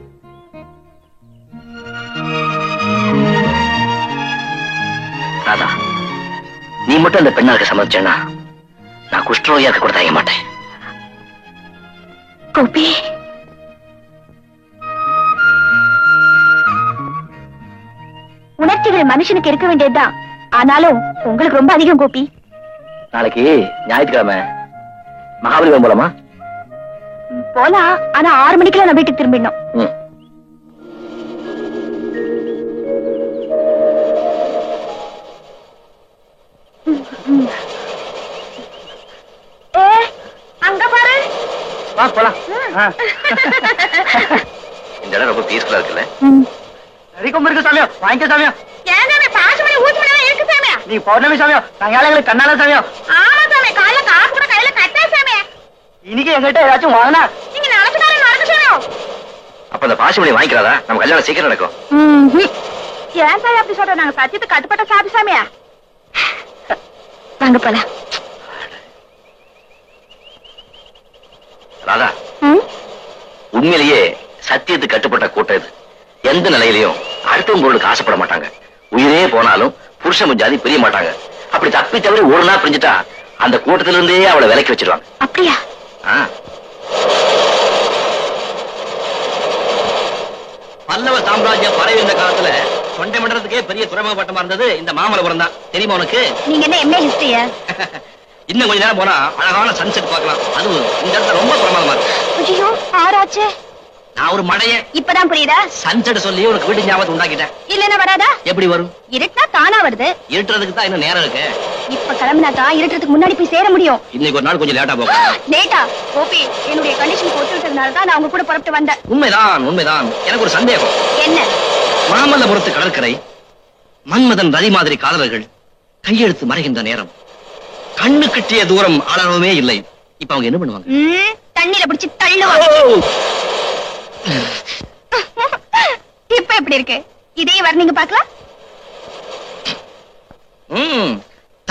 ராதா, நீ மட்டும் அந்த பெண்ணாளுக்கு சம்மதிச்சேன்னா நான் குஷ்டரோகியா இருக்க கூட தயங்க மாட்டேன். கோபி, உணர்ச்சிகள் மனுஷனுக்கு இருக்க வேண்டியதுதான், ஆனாலும் உங்களுக்கு ரொம்ப அதிகம் கோபி. நாளைக்கு ஞாயிற்றுக்கிழமை மகாபலிபுரம் போலாமா? போலாம், ஆனா 6 மணிக்கெல்லாம் நான் வீட்டுக்கு திரும்பிடணும். அங்க பாரு. வா போலாம். இந்த இடம் ரொம்ப பீஸ்ஃபுல்லா இருக்குல்ல? நரிக்கும் இருக்கு சாமியம், வாங்கிக்க சாமியம். ஏங்க பாசுமணி ஊத்துமணி இருக்கு சாமி. நீ பௌர்ணமி சாமியம், சாயங்காலங்களுக்கு கண்ணால சாமியம். ஆமா சாமி, காலைல காசு கூட கையில கட்டே சாமி. இன்னைக்கு எங்கிட்ட ஏதாச்சும் வாங்கினா நீங்க நாளைக்கு காலையில நடக்க சாமியம். அப்ப அந்த பாசிமணி வாங்கிக்கிறாதா? நம்ம கல்யாணம் சீக்கிரம் நடக்கும். ஏன் சாமி அப்படி சொல்ற? நாங்க சத்தியத்துக்கு கட்டுப்பட்ட சாமி சாமியா. வாங்க போலாம். ராதா, உண்மையிலேயே சத்தியத்துக்கு கட்டுப்பட்ட கூட்டம் இது. எந்த நிலையிலையும் அடுத்தவங்க பொருளுக்கு ஆசைப்பட மாட்டாங்க. உயிரே போனாலும் புருஷன் ஜாதி பிரிய மாட்டாங்க. அப்படி தப்பி தவறி ஒரு நாள் பிரிஞ்சுட்டா அந்த கூட்டத்தில இருந்தே அவளை விலக்கி வச்சிருவாங்க. அப்படியா? பல்லவ சாம்ராஜ்யம் பரவி இருந்த காலத்துல தொண்டை மண்டலத்துக்கே பெரிய துறைமுகப்பட்டமா இருந்தது இந்த மாமல்லபுரம் தான். தெரியுமா உனக்கு? நீங்க என்ன எம்ஏ ஹிஸ்டரியா? இன்னும் கொஞ்ச நேரம் போனா அழகான சன்செட் பார்க்கலாம். அதுவும் இந்த இடத்துல ரொம்ப பிரமாதமா இருக்கு. ஐயோ, ஆராச்சே. நான் ஒரு மடைய இப்பதான் புரியுதா? சன்செட் சொல்லி உனக்கு வீட்டு ஞாபகத்தை உண்டாக்கிட்டேன். இல்லன்னா வராதா? எப்படி வரும்? இருட்டா தானா வருது. இருட்டுறதுக்கு தான் இன்னும் நேரம் இருக்கு. இப்ப கிளம்பினாக்கா இருட்டுறதுக்கு முன்னாடி போய் சேர முடியும். இன்னைக்கு ஒரு நாள் கொஞ்சம் லேட்டா போகும். லேட்டா? கோபி, என்னுடைய கண்டிஷன் ஒத்துக்கிட்டதுனால தான் நான் உங்க கூட புறப்பட்டு வந்தேன். உண்மைதான், உண்மைதான். எனக்கு ஒரு சந்தேகம். என்ன? மாமல்லபுரத்து கடற்கரை, மன்மதன் ரதி மாதிரி காதலர்கள் கையெழுத்து மறைகின்ற நேரம், கண்ணு கிட்டிய தூரம் அளவுமே இல்லை. இப்ப அவங்க என்ன பண்ணுவாங்க? தண்ணியில பிடிச்சு தள்ளுவாங்க. இப்ப எப்படி இருக்கு? இதே வர்ணிங்க பாக்கலாம்.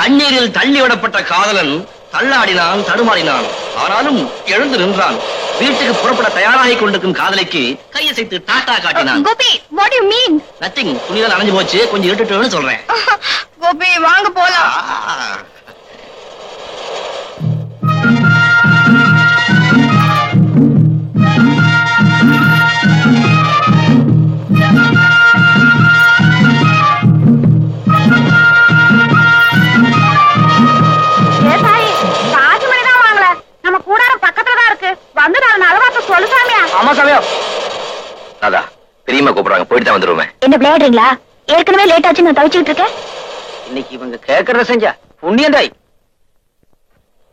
தண்ணீரில் தள்ளி விடப்பட்ட காதலன் தள்ளாடினான், தடுமாறினான். ஆனாலும் எழுந்து நின்றான். வீட்டுக்கு புறப்பட தயாராகி கொண்டிருக்கும் காதலிக்கு கையசைத்து டாட்டா காட்டினான். Gopi, what do you mean? Nothing. துணியால் அணைஞ்சு போச்சு, கொஞ்சம் இருட்டுன்னு சொல்றேன். கோபி, வாங்க போலாம். நம்ம கூடாரம் பக்கத்துலதான் இருக்கு. வந்து நான் நலவாத்த சொல்லு சாமியா. ஆமா சாமியம். ராதா, பெரியம்மா கூப்பிடுறாங்க, போயிட்டு தான் வந்துருவேன். என்ன விளையாடுறீங்களா? ஏற்கனவே லேட் ஆச்சு, நான் தவிச்சுட்டு இருக்கேன். இன்னைக்கு இவங்க கேட்கறத செஞ்சா புண்ணியந்தாய்.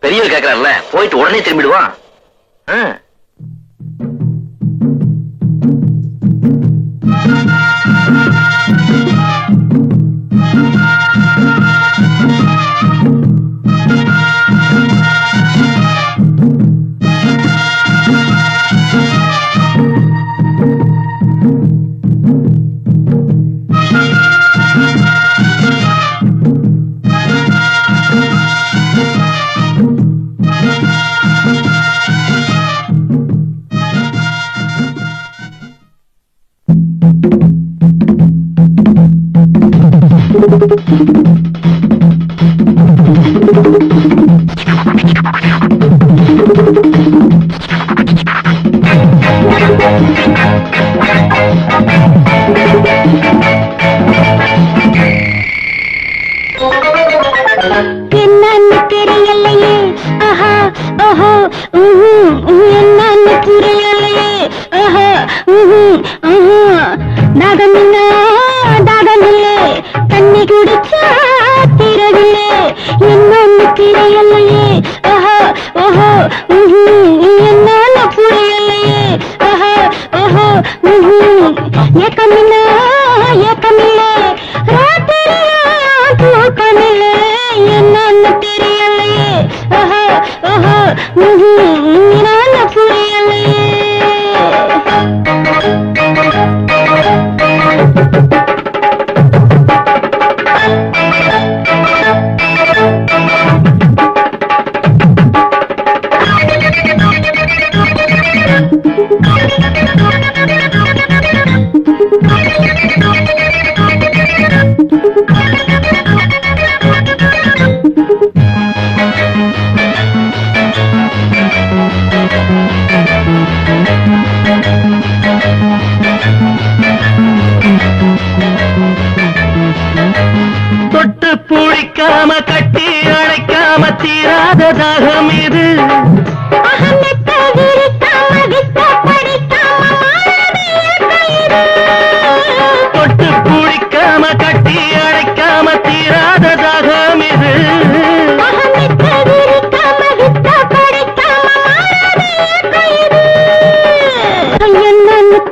பெரியவர் கேட்கிறாருல, போயிட்டு உடனே திரும்பிடுவான். என்னன்னு தெரியலையே. ஆஹா, ஓஹோ, என்னன்னு புரியலையே. ஆஹா, தாகமில்லை, தாகமில்லை, தண்ணி குடிச்சா திரவில்லை. என்னன்னு தெரியலையே. ஆஹா, ஓஹோ, என்னன்னு புரியலையே. ஆஹா, ஓஹோ, ஏக்கமில்லை, ஏக்கமில்லை, ராத்திரியா தூக்கமில்லை. என்னன்னு தெரியலையே. ஆஹா, ஓஹோ, என்னன்னு புரியலையே.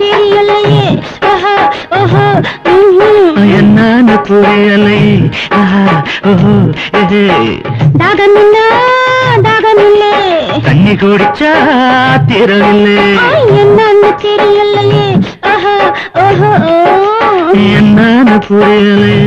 தெரியலையே என்னன்னு புரியலை தாகமில்லை தாகமில்லை தண்ணி குடிச்சா தீரவில்லை என்னன்னு தெரியலையே என்னன்னு புரியலை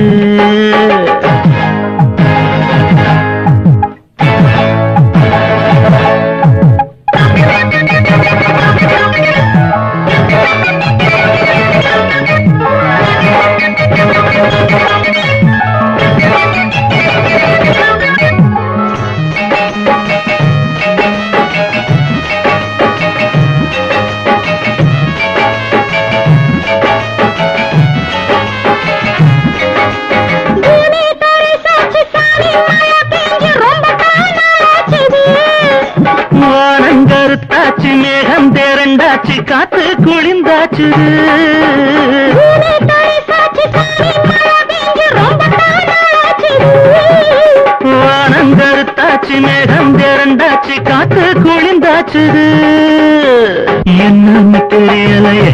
கருத்தாச்சு மேகம் தேரண்டாச்சு காத்து குளிந்தாச்சு வானம் கருத்தாச்சு மேகம் தேரண்டாச்சு காத்து குளிந்தாச்சு என்னன்னு தெரியலையே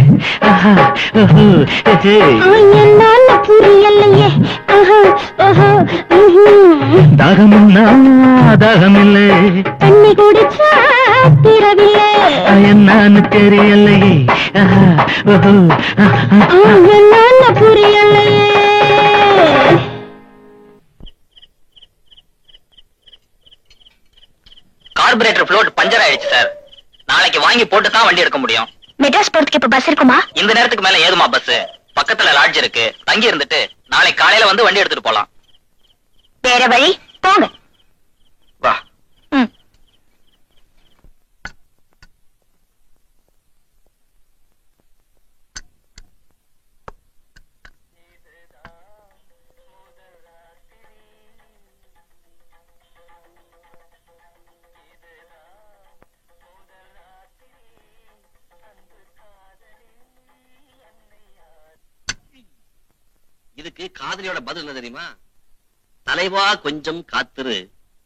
என்னன்னு புரியலையே தாகமுன்னா தாகமில்லை தண்ணி குடிச்சா தீரவில்லை என்னன்னு தெரியலையே என்னன்னு புரியலையே கார்பரேட்டர் ஃப்ளோட் பஞ்சர் ஆயிடுச்சு சார். நாளைக்கு வாங்கி போட்டு தான் வண்டி எடுக்க முடியும். மெட்ராஸ் போறதுக்கு இப்ப பஸ் இருக்குமா? இந்த நேரத்துக்கு மேல ஏதுமா பஸ்? பக்கத்துல லாட்ஜ் இருக்கு, தங்கி இருந்துட்டு நாளைக்கு காலையில வந்து வண்டி எடுத்துட்டு போலாம். வேற வழி போங்க. வா. இதுக்கு காதலியோட பதில் என்ன தெரியுமா? தலைவா கொஞ்சம் காத்திரு,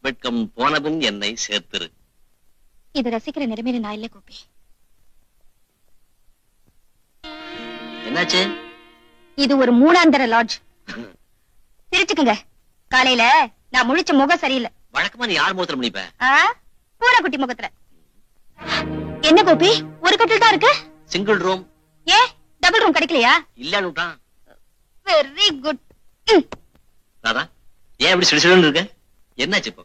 வெட்கம் போனபின் என்னை சேர்த்திரு. இது ரசிக்கிற நிலைமையில நான் இல்ல கோபி. என்னாச்சு? இது ஒரு மூணாந்தர லாட்ஜ். சிரிச்சுக்குங்க. காலையில நான் முழிச்ச முகம் சரியில்லை. வழக்கமா நீ யார் முகத்துல முடிப்ப? பூனைக்குட்டி முகத்துல. என்ன கோபி, ஒரு கட்டில் தான் இருக்கு? Single room. ஏ டபுள் ரூம் கிடைக்கலையா? இல்லன்னுட்டான். Very good. ராதா, ஏன் இப்படி சிடுசிடுன்னு இருக்க? என்னாச்சு இப்போ?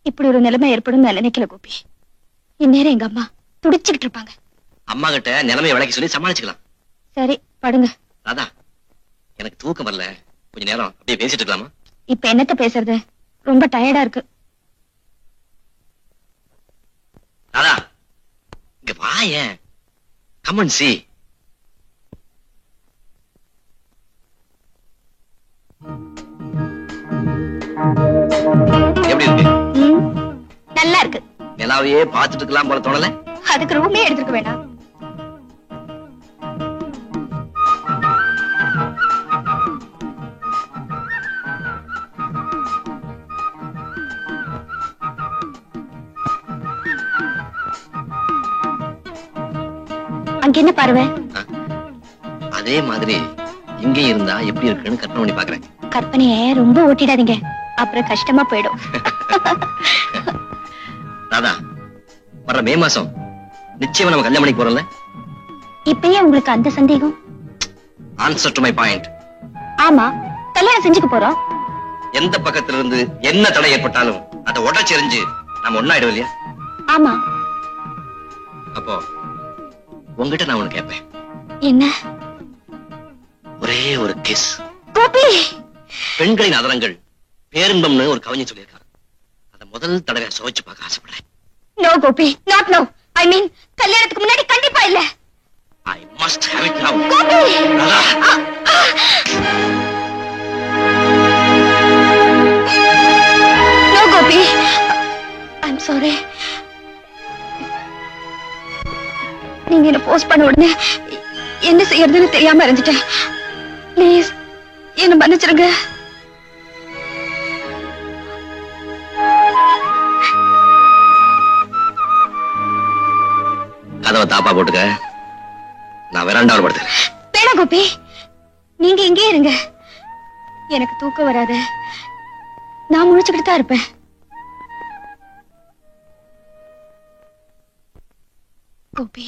இப்படி ஒரு நிலைமை ஏற்படும் நான் நினைக்கல கோபி. இந்நேரம் எங்க அம்மா துடிச்சுக்கிட்டு இருப்பாங்க. அம்மா கிட்ட நிலைமையை விளக்கி சொல்லி சமாளிச்சுக்கலாம். சரி படுங்க. ராதா, எனக்கு தூக்கம் வரல, கொஞ்ச நேரம் அப்படியே பேசிட்டு இருக்கலாமா? இப்ப என்னத்த பேசுறது, ரொம்ப டயர்டா இருக்கு. ராதா, இங்க வாயேன். Come and see. எப்படி இருக்கு? நல்லா இருக்கு. நிலாவையே பார்த்துட்டு இருக்கலாம் போல தோணல? அதுக்கு ரூமே எடுத்துக்க வேண்டாம். அங்க என்ன பார்வை? அதே மாதிரி இங்கே இருந்தா எப்படி இருக்குன்னு கற்பனை பண்ணி பாக்குறேன். கற்பனைய ரொம்ப ஓட்டிடாதீங்க, அப்புறம் கஷ்டமா போயிடும். ராதா, வர்ற மே மாசம் நிச்சயமா நம்ம கல்யாணம் பண்ணி போறோம்ல? இப்பயே உங்களுக்கு அந்த சந்தேகம்? Answer to my point. ஆமா, கல்யாணம் செஞ்சுக்க போறோம். எந்த பக்கத்துல இருந்து என்ன தடை ஏற்பட்டாலும் அதை உடச்செறிஞ்சு நம்ம ஒண்ணாயிடும் இல்லையா? ஆமா. அப்போ உங்ககிட்ட நான் ஒண்ணு கேட்பேன். என்ன? ஒரே ஒரு கிஸ். கோபி, பெண்களின் அதரங்கள் பேரின்பம்னு ஒரு கவிஞன் சொல்லியிருக்கான். அதை முதல் தடவை சுவைச்சு பார்க்க ஆசைப்படுறேன். No Gopi, not no. I mean கல்யாணத்துக்கு முன்னாடி கண்டிப்பா இல்ல. I must have it now. Gopi, no Gopi, I am sorry. நீங்க என்ன போஸ்ட் பண்ண உடனே என்ன செய்யறதுன்னு தெரியாம இருந்துட்டேன். ப்ளீஸ் என்ன மன்னிச்சிருங்க. கதவை தாப்பா போட்டுக்க. நான் வேறாண்டாவில் படுத்துறேன். வேணா கோபி, நீங்க இங்கே இருங்க. எனக்கு தூக்கம் வராது. நான் முழிச்சுக்கிட்டு தான் இருப்பேன். கோபி,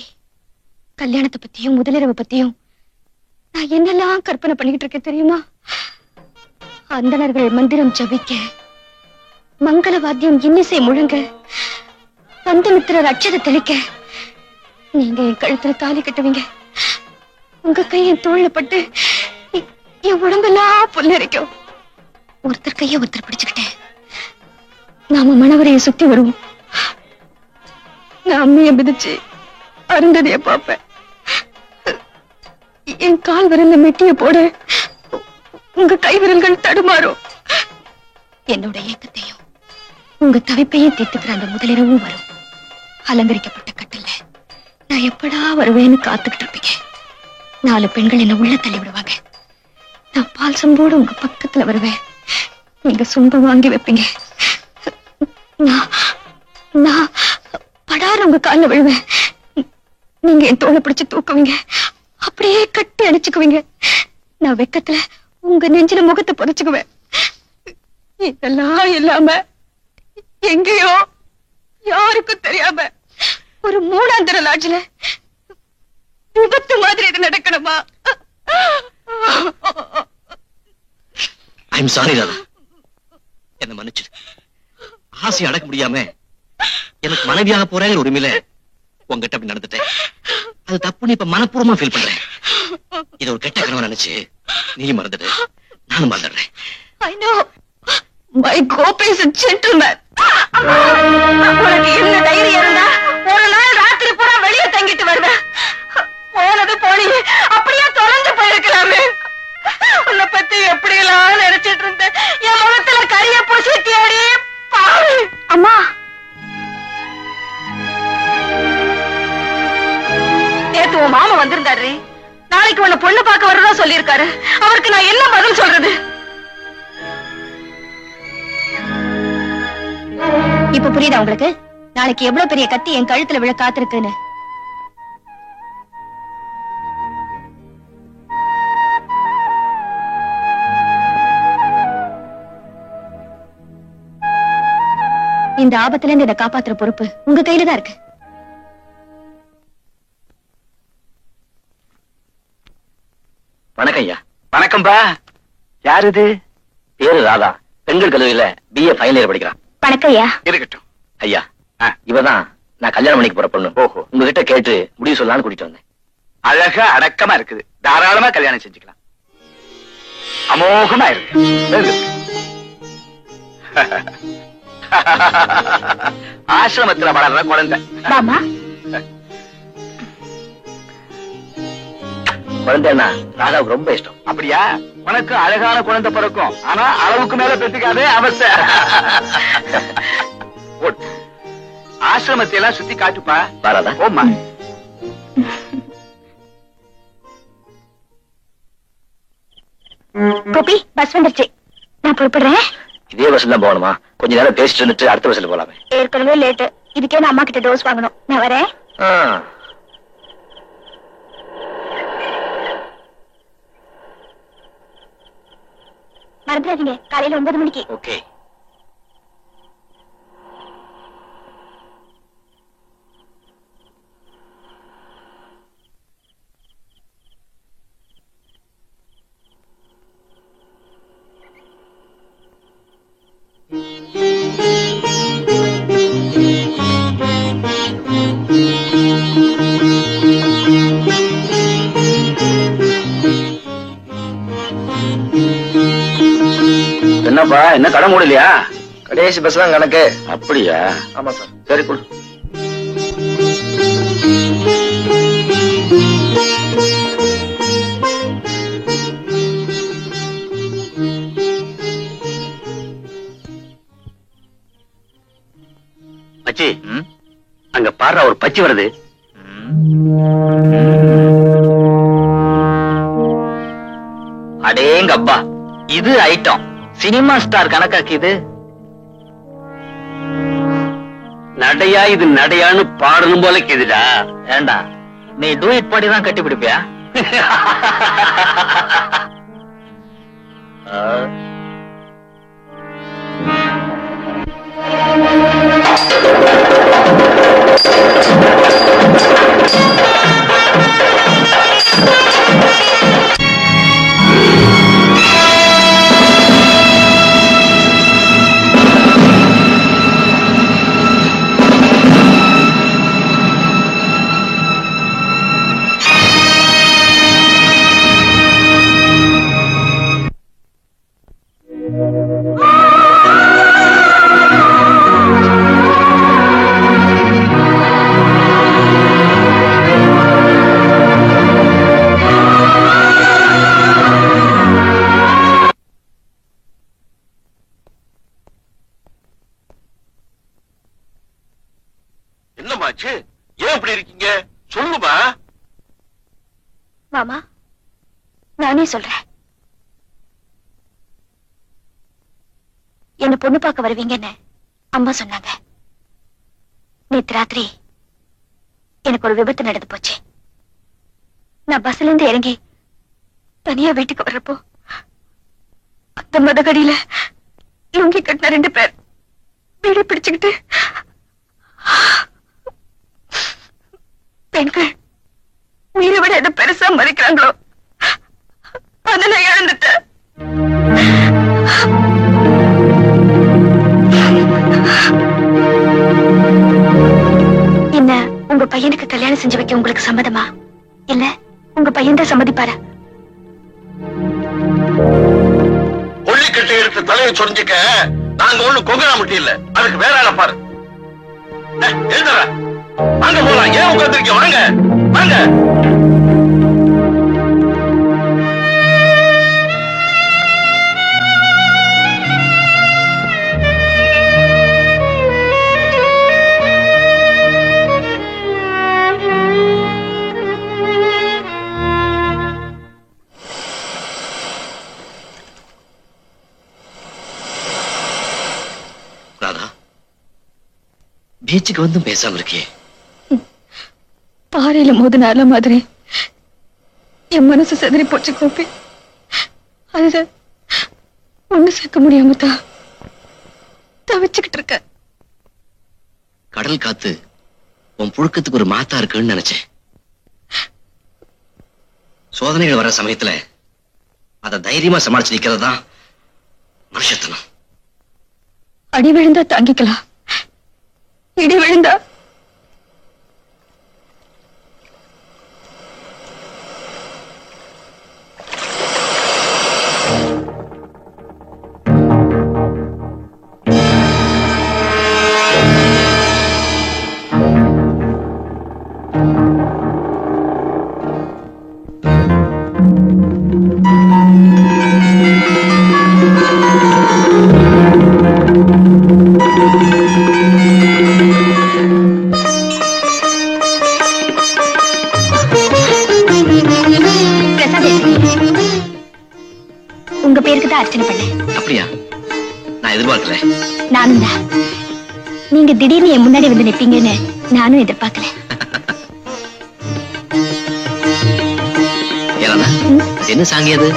கல்யாணத்தை பத்தியும் முதலிரவு பத்தியும் நான் என்னெல்லாம் கற்பனை பண்ணிக்கிட்டு இருக்கேன் தெரியுமா? அந்தணர்கள் மந்திரம் ஜபிக்க, மங்கள வாத்தியம் இன்னிசை முழங்க, பந்தமித்திரர் அட்சதை தெளிக்க, நீங்க என் கழுத்துல தாலி கட்டுவீங்க. உங்க கை என் தோள்ல பட்டு என் உடம்பெல்லாம் புல்லரிக்கும். ஒருத்தர் கைய ஒருத்தர் பிடிச்சுக்கிட்டேன் நாம மணவரையை சுத்தி வருவோம். நான் அம்மைய மிதிச்சு அருந்ததிய பாப்பேன். என் கால் விரல்ல மெட்டிய போட உங்க கை விரல்கள் தடுமாறும். என்னோட ஏக்கத்தையும் உங்க தவிப்பையும் தீர்த்துக்கிற அந்த முதலிரவும் வரும். அலங்கரிக்கப்பட்ட கட்டில நான் எப்படா வருவேன்னு காத்துக்கிட்டு இருப்பீங்க. 4 பெண்கள் என்ன உள்ள தள்ளி விடுவாங்க. நான் பால் சம்போடு உங்க பக்கத்துல வருவேன். நீங்க சும்பம் வாங்கி வைப்பீங்க. நான் படார உங்க கால்ல விழுவேன். நீங்க என் தோளை பிடிச்சு தூக்குவீங்க. அப்படியே கட்டி அடிச்சுக்குவீங்க. நான் வெக்கத்துல உங்க நெஞ்சில முகத்தை புதைச்சுக்குவேன். இதெல்லாம் இல்லாம எங்கேயோ யாருக்கும் தெரியாம ஒரு 3ஆந்தர லாட்ஜ்ல விபத்து மாதிரி இது நடக்கணுமா? ஐம் சாரி ராதா, என்ன மன்னிச்சிடு. ஆசை அடக்க முடியாம எனக்கு மனைவியாக போறேங்கிற உரிமையில உங்ககிட்ட அப்படி நடந்துட்டேன். அது தப்புன்னு இப்ப மனப்பூர்வமா ஃபீல் பண்றேன். இத ஒரு கெட்ட கனவு நினைச்சு நீ மறந்துடு, நானும் மறந்துடுறேன். I know. My Gopi is a gentleman. உனக்கு என்ன தைரியம் இருந்தா ஒரு நாள் ராத்திரி பூரா வெளியே தங்கிட்டு வருவேன். போனது போனி அப்படியே தொலைஞ்சு போயிருக்கலாமே. உன்னை பத்தி எப்படி எல்லாம் நினைச்சிட்டு இருந்தேன். என் முகத்துல கரிய பூசிட்டியாடி பாரு. அம்மா, நேத்து உன் மாமா வந்திருந்தாரு. நாளைக்கு உன்னை பொண்ணு பார்க்க வரதா சொல்லியிருக்காரு. அவருக்கு நான் என்ன பதில் சொல்றது? இப்ப புரியுதா உங்களுக்கு? நாளைக்கு எவ்வளவு பெரிய கத்தி என் கழுத்துல விழ காத்திருக்குன்னு. இந்த ஆபத்துல இருந்து இதை காப்பாத்துற பொறுப்பு உங்க கையில தான் இருக்கு. வணக்கம் ஐயா. வணக்கம்பா. யாரு இது? பேரு ராதா, பெண்கள் கல்லூரியில BA ஃபைனல் இயர் படிக்கிறான். வணக்கம் ஐயா. இருக்கட்டும். ஐயா, இவதான் நான் கல்யாணம் பண்ணிக்க போற பொண்ணு. ஓஹோ. உங்ககிட்ட கேட்டு முடிவு சொல்லலாம்னு கூட்டிட்டு வந்தேன். அழகா அடக்கமா இருக்குது. தாராளமா கல்யாணம் செஞ்சுக்கலாம். அமோகமா இருக்கு. ஆசிரமத்துல வளர்ற குழந்தை. வாமா. குழந்தைன்னா ராதாவுக்கு ரொம்ப இஷ்டம். அப்படியா? உனக்கு அழகான குழந்தை பிறக்கும். ஆனா அளவுக்கு மேல பெற்றுக்காதே அவசர. ஆசிரமத்தை எல்லாம் சுத்தி காட்டுப்பா. ராதா, ஓமா. கோபி, பஸ் வந்துருச்சு. நான் புறப்படுறேன். இதே பஸ்ல தான் போகணுமா? கொஞ்ச நேரம் பேசிட்டு இருந்துட்டு அடுத்த பஸ்ல போலாமே. ஏற்கனவே லேட்டு. இதுக்கே நான் அம்மா கிட்ட டோஸ் வாங்கணும். நான் வரேன். மறந்துடாதீங்க, காலையில 9 மணிக்கு. ஓகே. என்னப்பா, என்ன கடை மூடலையா? கடைசி பஸ் தான் கணக்கு. அப்படியா? ஆமா சார். சரி கொடு. மச்சி, அங்க பாடுற ஒரு பச்சி வருது. அடேங்கப்பா, இது ஐட்டம். சினிமா ஸ்டார் கணக்காக்கு இது. நடையா இது நடையான்னு பாடணும் போல கேதுடா. ஏண்டா, நீ டூயிட் பாடி தான் கட்டி பிடிப்பியா? என்னமாச்சு? ஏன் இப்படி இருக்கீங்க? சொல்லுமா. மாமா, நானே சொல்றேன். என்ன பொண்ணு பார்க்க வருவீங்கன்னு அம்மா சொன்னாங்க. நேத்து ராத்திரி எனக்கு ஒரு விபத்து நடந்து போச்சு. நான் பஸ்ல இருந்து இறங்கி தனியா வீட்டுக்கு வர்றப்போ அந்த மதகடியில லுங்கி கட்டின 2 பேர் வீடு பிடிச்சுக்கிட்டு பெண்கள் உயிரை விட எதை பெருசா மதிக்கிறாங்களோ அதை நான் இழந்துட்டேன். என்ன உங்க பையனுக்கு கல்யாணம் செஞ்சு வைக்க உங்களுக்கு சம்மதமா? இல்ல உங்க பையன் தான் சம்மதிப்பாரா? கொள்ளிக்கட்டை எடுத்து தலையை சொரிஞ்சுக்க நாங்க ஒண்ணு கொங்கரா முட்டி இல்ல. அதுக்கு வேற ஆள பாரு. எழுதுற வாங்க போலாம். ஏன் உட்கார்ந்துருக்கீங்க? வாங்க வாங்க. ராதா, பீச்சுக்கு வந்து பேசாம இருக்கே. பாறையில மோதின அலை மாதிரி என் மனசு செதறி போச்சு கோபி. அது ஒண்ணு சேர்க்க முடியாம தான் தவிச்சுக்கிட்டு இருக்க. கடல் காத்து உன் புழுக்கத்துக்கு ஒரு மாத்தா இருக்குன்னு நினைச்சேன். சோதனைகள் வர சமயத்துல அத தைரியமா சமாளிச்சு நிக்கிறது தான் மனுஷத்தனம். அடி விழுந்தா தாங்கிக்கலாம், இடி விழுந்தா உங்க பேருக்கு தான் அர்ச்சனை பண்ணேன். அப்படியா? நான் எதிர்பார்க்கல. நானும் தான். நீங்க திடீர்னு என் முன்னாடி வந்து நிப்பீங்கன்னு நானும் எதிர்பார்க்கல. என்ன சாங்கியது?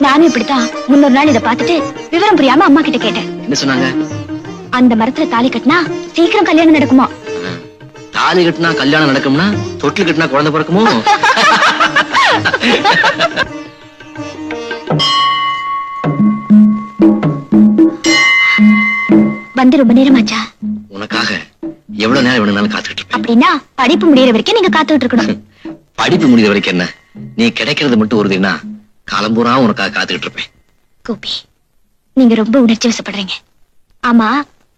நானும் இப்படித்தான் முன்னொரு நாள் இதை பார்த்துட்டு விவரம் புரியாம அம்மா கிட்ட கேட்டேன். என்ன சொன்னாங்க? அந்த மரத்துல தாலி கட்டினா சீக்கிரம் கல்யாணம் நடக்குமா? தாலி கட்டினா கல்யாணம் நடக்கும்னா தொட்டில் கட்டினா குழந்தை பிறக்குமோ? வந்து ரொம்ப நேரமாச்சா? உனக்காக எவ்வளவு நேரம் வேணும்னாலும் காத்துக்கிட்டு இருப்பேன். அப்படின்னா படிப்பு முடியற வரைக்கும் நீங்க காத்துக்கிட்டு இருக்கணும். படிப்பு முடிகிற வரைக்கும் என்ன, நீ கிடைக்கிறது மட்டும் உறுதினா காலம்பூரா உனக்காக காத்துக்கிட்டு இருப்பேன். கோபி, நீங்க ரொம்ப உணர்ச்சி வசப்படுறீங்க. ஆமா,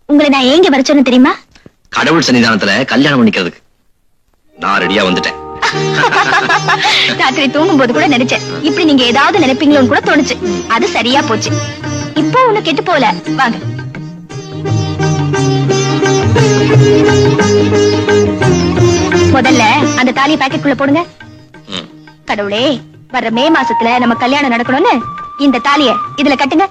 உங்களை நான் எங்க வர சொன்னேன் தெரியுமா? கடவுள் சன்னிதானத்துல கல்யாணம் பண்ணிக்கிறதுக்கு. நான் ரெடியா வந்துட்டேன். ராத்திரி தூங்கும் போது கூட நினைச்சேன் இப்படி நீங்க ஏதாவது நினைப்பீங்களோன்னு கூட தோணுச்சு. அது சரியா போச்சு. இப்போ ஒண்ணு கெட்டு போல. வாங்க. முதல்ல அந்த தாலியை பாக்கெட்டுக்குள்ள போடுங்க. கடவுளே, வர்ற மே மாசத்துல நம்ம கல்யாணம் நடக்கணும்னு இந்த தாலிய இதுல கட்டுங்க.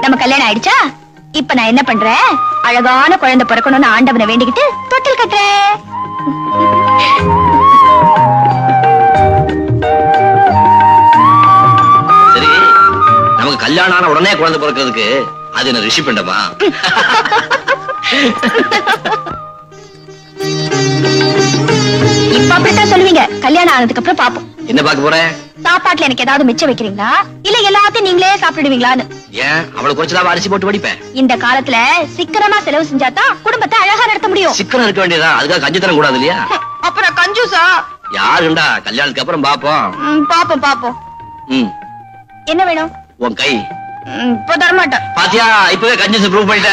நம்ம கல்யாணம் ஆயிடுச்சா? இப்ப நான் என்ன பண்றேன், அழகான குழந்தை பிறக்கணும்னு ஆண்டவனை வேண்டிக்கிட்டு தொட்டில் கட்டுறேன். சரி, நமக்கு கல்யாணம் ஆன உடனே குழந்தை பிறக்கிறதுக்கு அது என்ன ரிஷி பிண்டமா? இப்ப அப்படித்தான் சொல்லுவீங்க. கல்யாணம் ஆனதுக்கு அப்புறம் பாப்போம். என்ன பார்க்க போற? சாப்பாட்டுல எனக்கு ஏதாவது மிச்சம் வைக்கிறீங்களா, இல்ல எல்லாத்தையும் நீங்களே சாப்பிடுவீங்களான்னு. ஏன் அவளை குறைச்சதா அரிசி போட்டு வடிப்பேன். இந்த காலத்துல சிக்கனமா செலவு செஞ்சாதான் குடும்பத்தை அழகா நடத்த முடியும். சிக்கனம் இருக்க வேண்டியதா, அதுக்காக கஞ்சி தரம் கூடாது இல்லையா? அப்புறம் கஞ்சூசா? யாருண்டா, கல்யாணத்துக்கு அப்புறம் பாப்போம். பாப்போம் பாப்போம். என்ன வேணும்? உன் கை. இப்ப தரமாட்டேன். பாத்தியா, இப்பவே கஞ்சி ப்ரூவ் பண்ணிட்ட.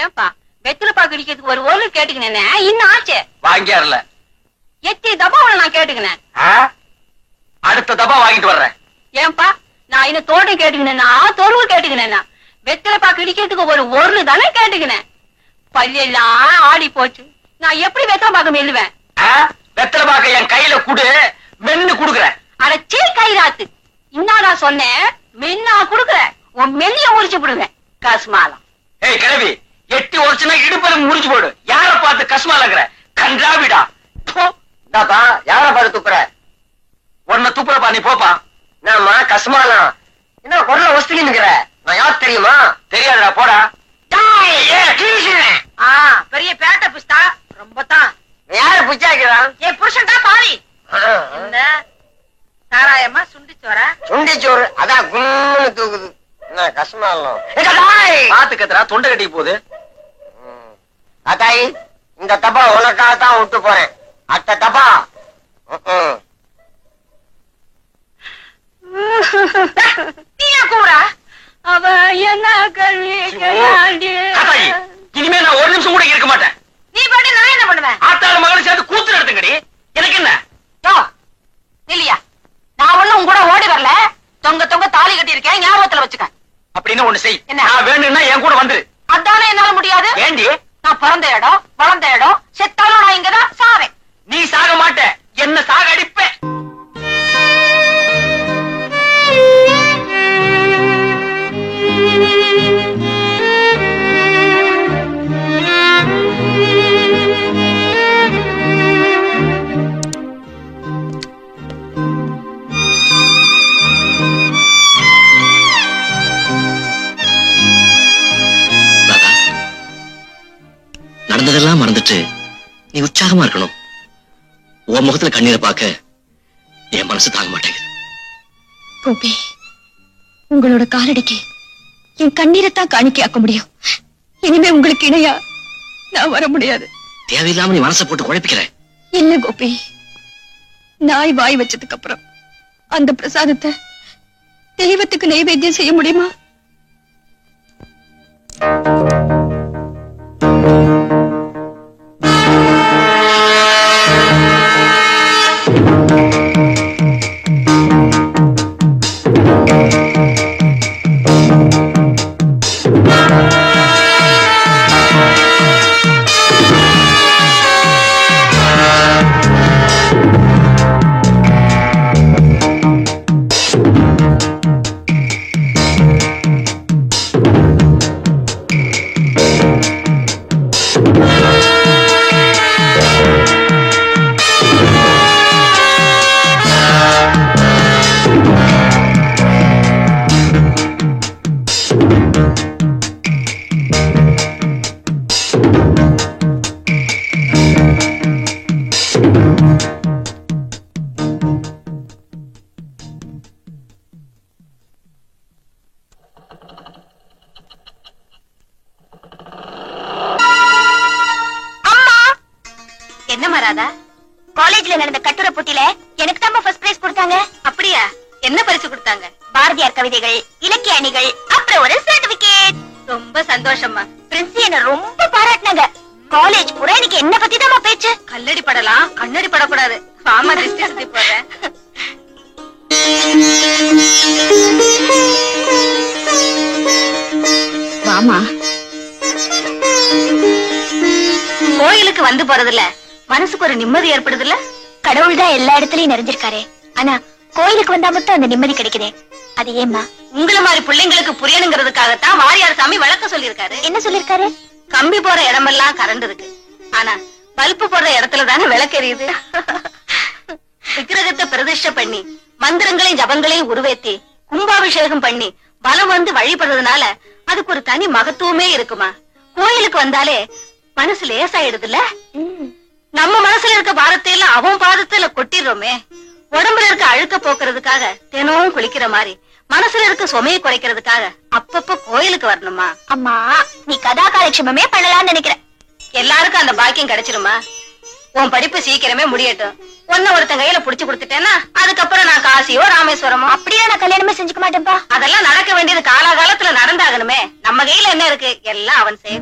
ஏன்பா வெத்தில பாக்கு அடிக்கிறதுக்கு ஒரு ஓலு கேட்டுக்கினேன், இன்னும் ஆச்சு. வாங்கியாருல. எத்தி தபாவளை நான் கேட்டுக்கினேன். அடுத்த தபா வாங்கிட்டு வர்றேன். ஏன்பா நான் இன்னும் தோட்டம் கேட்டுக்கினேன்னா தொருவு கேட்டுக்கினேன்னா வெத்தில பாக்கு அடிக்கிறதுக்கு ஒரு ஒருளு தானே கேட்டுக்கினேன். பல்லெல்லாம் ஆடி போச்சு. நான் எப்படி வெத்தலை பாக்க மெல்லுவேன்? வெத்தலை பாக்க என் கையில குடு, மென்னு குடுக்குறேன். அடச்சே கைராத்து, இன்னாடா சொன்னேன், மென்னா குடுக்குறேன். உன் மெல்லிய முறிச்சு விடுவேன். கஸ்மாலம். ஏய் கிழவி, எட்டி ஒருச்சுனா இடுப்பல முடிச்சு போடு. யார பார்த்து கஸ்மாலங்கிற கன்றாவிடா. தாத்தா, யார பார்த்து துப்புற? உன்னை துப்புறப்பா, நீ போப்பா. நாம கஸ்மாலம் என்ன குரல வசதிங்கிற? நான் யார் தெரியுமா? தெரியாதுடா, போடா. பெரிய பேட்ட புஸ்தா ரொம்ப தான். யாரு புச்சாக்கிறான்? என் புருஷன் தான் பாரி. என்ன சாராயமா சுண்டிச்சோரா? சுண்டிச்சோறு அதான் குன்னு தூக்குது. என்ன கஸ்மாலம்? பாத்து கத்துறா, தொண்டை கட்டி போகுது. அதாயி, இந்த தப்பா உனக்காக தான் விட்டு போறேன். அத்த தப்பா நீயா கூடா? அவ என்ன கல்வி இனிமே நான் ஒரு நிமிஷம் கூட இருக்க மாட்டேன். நீ பாட்டு நான் என்ன பண்ணுவேன்? ஆத்தாள மகளை சேர்த்து கூத்து நடத்துங்கடி. எனக்கு என்ன? இல்லையா, நான் ஒண்ணும் உங்க கூட ஓடி வரல. தொங்க தொங்க தாலி கட்டி இருக்கேன், ஞாபகத்துல வச்சுக்க. அப்படின்னு ஒண்ணு செய். என்ன? நான் வேணும்னா என் கூட வந்துரு. அதானே என்னால முடியாது. ஏண்டி? நான் பிறந்த இடம் வளர்ந்த இடம், செத்தாலும் நான் இங்கதான் சாவேன். நீ சாக மாட்ட, என்ன சாக அடிப்ப. நடந்ததெல்லாம் மறந்துட்டு நீ உற்சாகமா இருக்கணும். உன் முகத்துல கண்ணீரை பார்க்க என் மனசு தாங்க மாட்டேங்குது. கோபி, உங்களோட காலடிக்கு என் கண்ணீரைத்தான் காணிக்கையாக்க முடியும். இனிமே உங்களுக்கு இணையா நான் வர முடியாது. தேவையில்லாம நீ மனசை போட்டு குழப்பிக்கிற. இல்ல கோபி, நாய் வாய் வச்சதுக்கு அப்புறம் அந்த பிரசாதத்தை தெய்வத்துக்கு நைவேத்தியம் செய்ய முடியுமா? காலேஜ்ல நடந்த கட்டுரை போட்டியில எனக்கு தான் ஃபர்ஸ்ட் பிரைஸ் கொடுத்தாங்க. அப்படியா? என்ன பரிசு கொடுத்தாங்க? பாரதியார் கவிதைகள், இலக்கிய அணிகள், அப்புறம் ஒரு சர்டிபிகேட். ரொம்ப சந்தோஷமா. பிரின்சி என்ன ரொம்ப பாராட்டினாங்க. காலேஜ் பூரா எனக்கு என்ன பத்தி தான் பேச்சு. கல்லடி படலாம், கண்ணடி படக்கூடாது. ஆமா, திருஷ்டி சுத்தி போறேன். வாமா. கோயிலுக்கு வந்து போறதுல மனசுக்கு ஒரு நிம்மதி ஏற்படுதுல்ல. கடவுள் தான் எல்லா இடத்துலயும் நிறைஞ்சிருக்காரு. ஆனா கோயிலுக்கு வந்தா மட்டும் அந்த நிம்மதி கிடைக்குதே, அது ஏம்மா? உங்கள மாதிரி பிள்ளைங்களுக்கு புரியணுங்கிறதுக்காகத்தான் வாரியார் சாமி விளக்கம் சொல்லியிருக்காரு. என்ன சொல்லிருக்காரு? கம்பி போற இடமெல்லாம் கரண்ட் இருக்கு, ஆனா பல்பு போடுற இடத்துல தானே விளக்கு எரியுது. விக்கிரகத்தை பிரதிஷ்டை பண்ணி மந்திரங்களையும் ஜபங்களையும் உருவேத்தி கும்பாபிஷேகம் பண்ணி பலம் வந்து வழிபடுறதுனால அதுக்கு ஒரு தனி மகத்துவமே இருக்குமா. கோயிலுக்கு வந்தாலே மனசு லேசாயிடுதுல்ல. நம்ம மனசுல இருக்க பாரத்தை எல்லாம் அவன் பாதத்துல கொட்டிடுறோமே. உடம்புல இருக்க அழுக்க போக்குறதுக்காக தினமும் குளிக்கிற மாதிரி மனசுல இருக்க சுமையை குறைக்கிறதுக்காக அப்பப்ப கோயிலுக்கு வரணுமா? அம்மா, நீ கதா காலட்சேபமே பண்ணலாம்னு நினைக்கிற. எல்லாருக்கும் அந்த பாக்கியம் கிடைச்சிருமா? உன் படிப்பு சீக்கிரமே முடியட்டும். ஒன்ன ஒருத்தன் கையில புடிச்சு கொடுத்துட்டேன்னா அதுக்கப்புறம் நான் காசியோ ராமேஸ்வரமோ அப்படியே நான் கல்யாணமே செஞ்சுக்க மாட்டேன்பா. அதெல்லாம் நடக்க வேண்டியது காலாகாலத்துல நடந்தாகணுமே. நம்ம கையில என்ன இருக்கு? எல்லாம் அவன் செய்ய.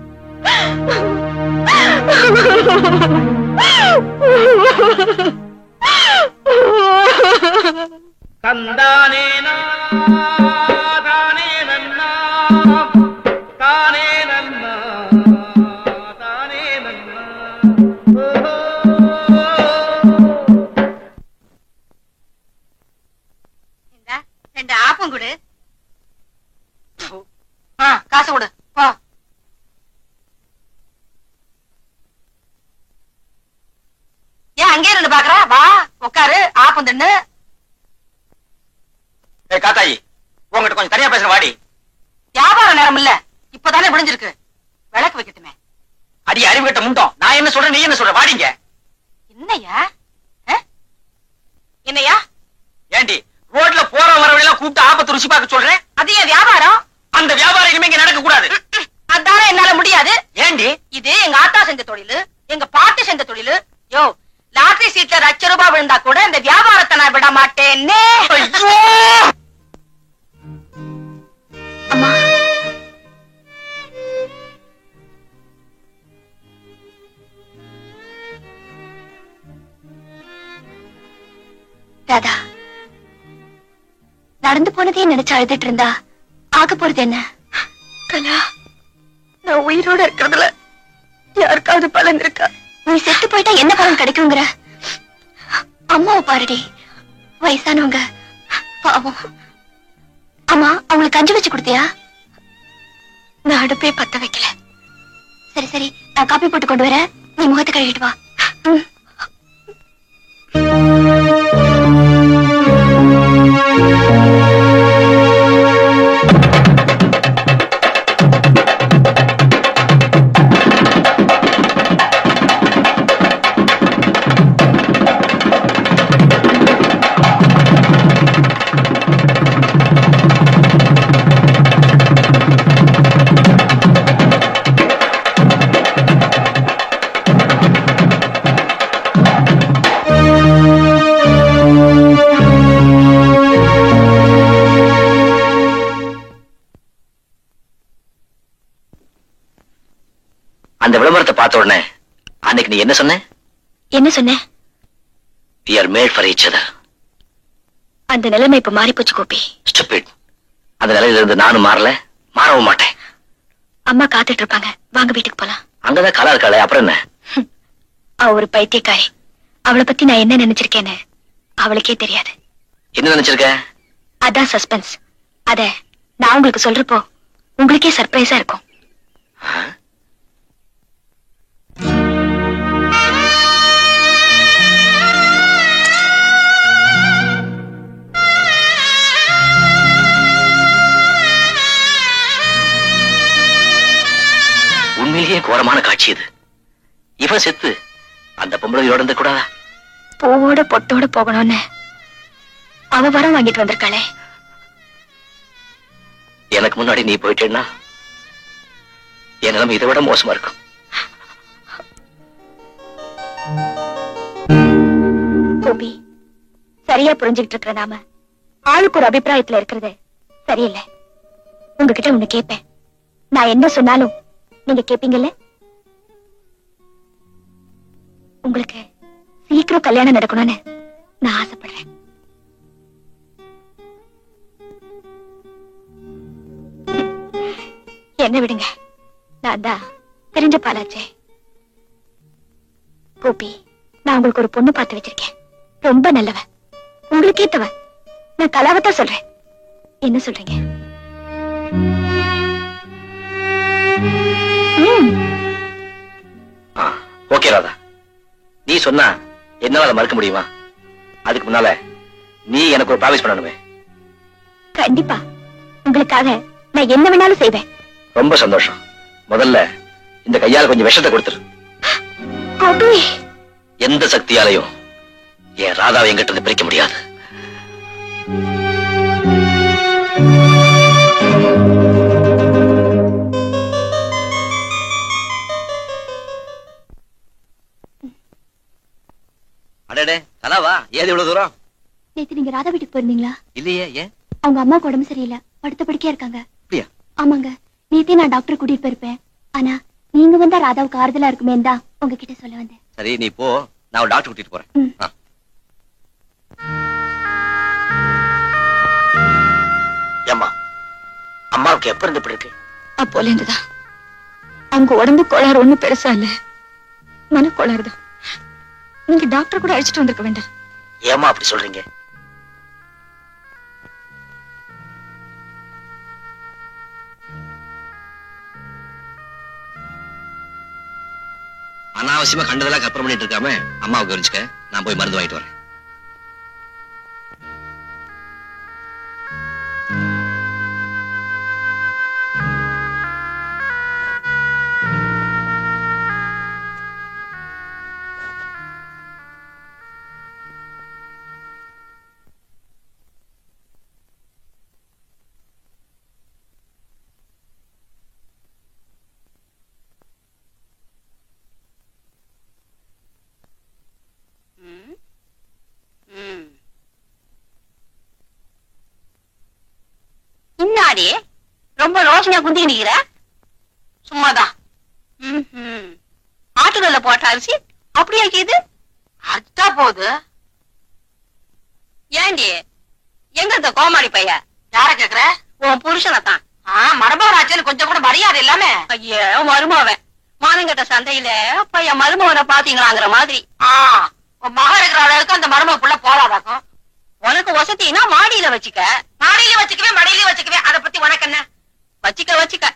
கந்தானே தானே நன்னா தானே நன்னா தானே நன்னா. இந்தா 2 ஆப்பம் கொடு. காசு கொடு. போ. ஏன் அங்கே இருந்து பாக்குற? வா உட்காரு, ஆப்பம் தின்னு. காத்தாயி, உங்ககிட்ட கொஞ்சம் தனியா பேசுற வாடி. வியாபார நேரம் இல்ல, இப்பதானே முடிஞ்சிருக்கு. விளக்கு வைக்கட்டுமே. அடி அறிவுகிட்ட முண்டோம். நான் என்ன சொல்றேன், நீ என்ன சொல்ற? வாடிங்க. என்னையா? என்னையா? ஏண்டி ரோட்ல போற வரவெல்லாம் கூப்பிட்டு ஆபத்து ருசி பார்க்க சொல்றேன்? அது என் வியாபாரம். அந்த வியாபாரம் இனிமே இங்க நடக்க கூடாது. அதானே என்னால முடியாது. ஏண்டி? இது எங்க ஆத்தா செஞ்ச தொழிலு, எங்க பாட்டி செஞ்ச தொழிலு. யோ, லாட்டரி சீட்ல ₹1,00,000 விழுந்தா கூட இந்த வியாபாரத்தை நான் விட மாட்டேன்னே. அம்மா, ராதா, நடந்து போனதே நினைச்சு அழுதுட்டு இருந்தா ஆக போறது என்ன? கலா, நான் உயிரோட இருக்கிறதுல யாருக்காவது பலன் இருக்கா? நீ செத்து போயிட்டா என்ன பலன் கிடைக்குங்கிற? அம்மாவை பாருடி, வயசானவங்க பாவம். அம்மா, அவங்களுக்கு கஞ்சி வச்சு கொடுத்தியா? நான் அடுப்பே பத்த வைக்கல. சரி சரி, நான் காப்பி போட்டு கொண்டு வரேன், நீ முகத்தை கழுவிட்டு வா. அந்த விளம்பரத்தை பார்த்த உடனே அன்னைக்கு நீ என்ன சொன்ன? என்ன சொன்ன? We are made for each other. அந்த நிலைமை இப்ப மாறி போச்சு கோபி. Stupid. அந்த நிலையில இருந்து நானும் மாறல, மாறவும் மாட்டேன். அம்மா காத்துட்டு இருப்பாங்க, வாங்க வீட்டுக்கு போலாம். அங்கதான் கலா இருக்காளே, அப்புறம் என்ன? அவ ஒரு பைத்தியக்காரி. அவளை பத்தி நான் என்ன நினைச்சிருக்கேன்னு அவளுக்கே தெரியாது. என்ன நினைச்சிருக்க? அதான் சஸ்பென்ஸ். அத நான் உங்களுக்கு சொல்றப்போ உங்களுக்கே சர்ப்ரைஸா இருக்கும். உண்மையிலேயே கோரமான காட்சி இது. இவன் செத்து அந்த பொம்பளையோட இருந்த கூடாதா? பூவோட பொட்டோட போகணும்னு அவ வரம் வாங்கிட்டு வந்திருக்காளே. எனக்கு முன்னாடி நீ போயிட்டேன்னா என் நிலைமை இதை விட மோசமா இருக்கும். கோபி, சரியா புரிஞ்சுக்கிட்டு இருக்கிற நாம ஆளுக்கு ஒரு அபிப்பிராயத்துல இருக்கிறது சரியில்லை. உங்ககிட்ட ஒண்ணு கேட்பேன், நான் என்ன சொன்னாலும் நீங்க கேப்பீங்கல்ல? உங்களுக்கு சீக்கிரம் கல்யாணம் நடக்கணும்னு நான் ஆசைப்படுறேன். என்ன விடுங்க, நான் தான் தெரிஞ்ச பாலாச்சே. கோபி, நான் உங்களுக்கு ஒரு பொண்ணு பார்த்து வச்சிருக்கேன். ரொம்ப நல்லவ, உங்களுக்கு ஏத்தவ. நான் கலாவத்தான் சொல்றேன். என்ன சொல்றீங்க? ஓகே ராதா, நீ சொன்னா என்னால அதை மறக்க முடியுமா? அதுக்கு முன்னால நீ எனக்கு ஒரு ப்ராமிஸ் பண்ணணுமே. கண்டிப்பா, உங்களுக்காக நான் என்ன வேணாலும் செய்வேன். ரொம்ப சந்தோஷம். முதல்ல இந்த கையால கொஞ்சம் விஷத்தை கொடுத்துரு. கோபி, எந்த சக்தியாலையும் என் ராதாவை என்கிட்ட இருந்து பிரிக்க முடியாது. அடடே கலாவா, ஏது இவ்வளவு தூரம்? நேத்து நீங்க ராதா வீட்டுக்கு போயிருந்தீங்களா? இல்லையே, ஏன்? அவங்க அம்மாவுக்கு உடம்பு சரியில்லை, படுத்த படுக்கையா இருக்காங்க. அப்படியா? ஆமாங்க, நேத்தே நான் டாக்டர் கூட்டிட்டு போயிருப்பேன். ஆனா நீங்க வந்தா ராதாவுக்கு ஆறுதலா இருக்குமே தான் உங்ககிட்ட சொல்ல வந்தேன். சரி, நீ போ, நான் ஒரு டாக்டர் கூட்டிட்டு போறேன். ம். ஏம்மா, அம்மாவுக்கு எப்ப இருந்து இப்படி இருக்கு? அப்போல இருந்துதான். அவங்க உடம்பு கோளாறு ஒண்ணு பெருசா இல்ல, மன கோளாறு தான். நீங்க டாக்டர் கூட அழைச்சிட்டு வந்திருக்க வேண்டாம். ஏம்மா அப்படி சொல்றீங்க? அனாவசியமா கண்டதெல்லாம் கற்பனை பண்ணிட்டு இருக்காம அம்மாவுக்கு கவனிச்சுக்க. நான் போய் மருந்து வாங்கிட்டு வரேன். இன்னாடி ரொம்ப ரோஷனையா குந்தி நிக்கிற? சும்மாதான். ஆட்டுகள்ல போட்ட அரிசி அப்படியே இது அத்தா போகுது. ஏண்டி, எங்க இந்த கோமாளி பைய? யார கேக்குற? உன் புருஷனை தான். மருமகராச்சேன்னு கொஞ்சம் கூட மரியாதை இல்லாம. ஐயோ, மருமவன் மானங்கட்ட சந்தையில பையன் மருமவனை பாத்தீங்களாங்கிற மாதிரி. உன் மக இருக்கிற அளவுக்கு அந்த மருமகுள்ள போராதாக்கும். உனக்கு வசதினா மாடியில வச்சுக்க. மாடியில வச்சுக்கவே மடியில வச்சுக்கவே, அதை பத்தி உனக்கு என்ன? வச்சுக்க.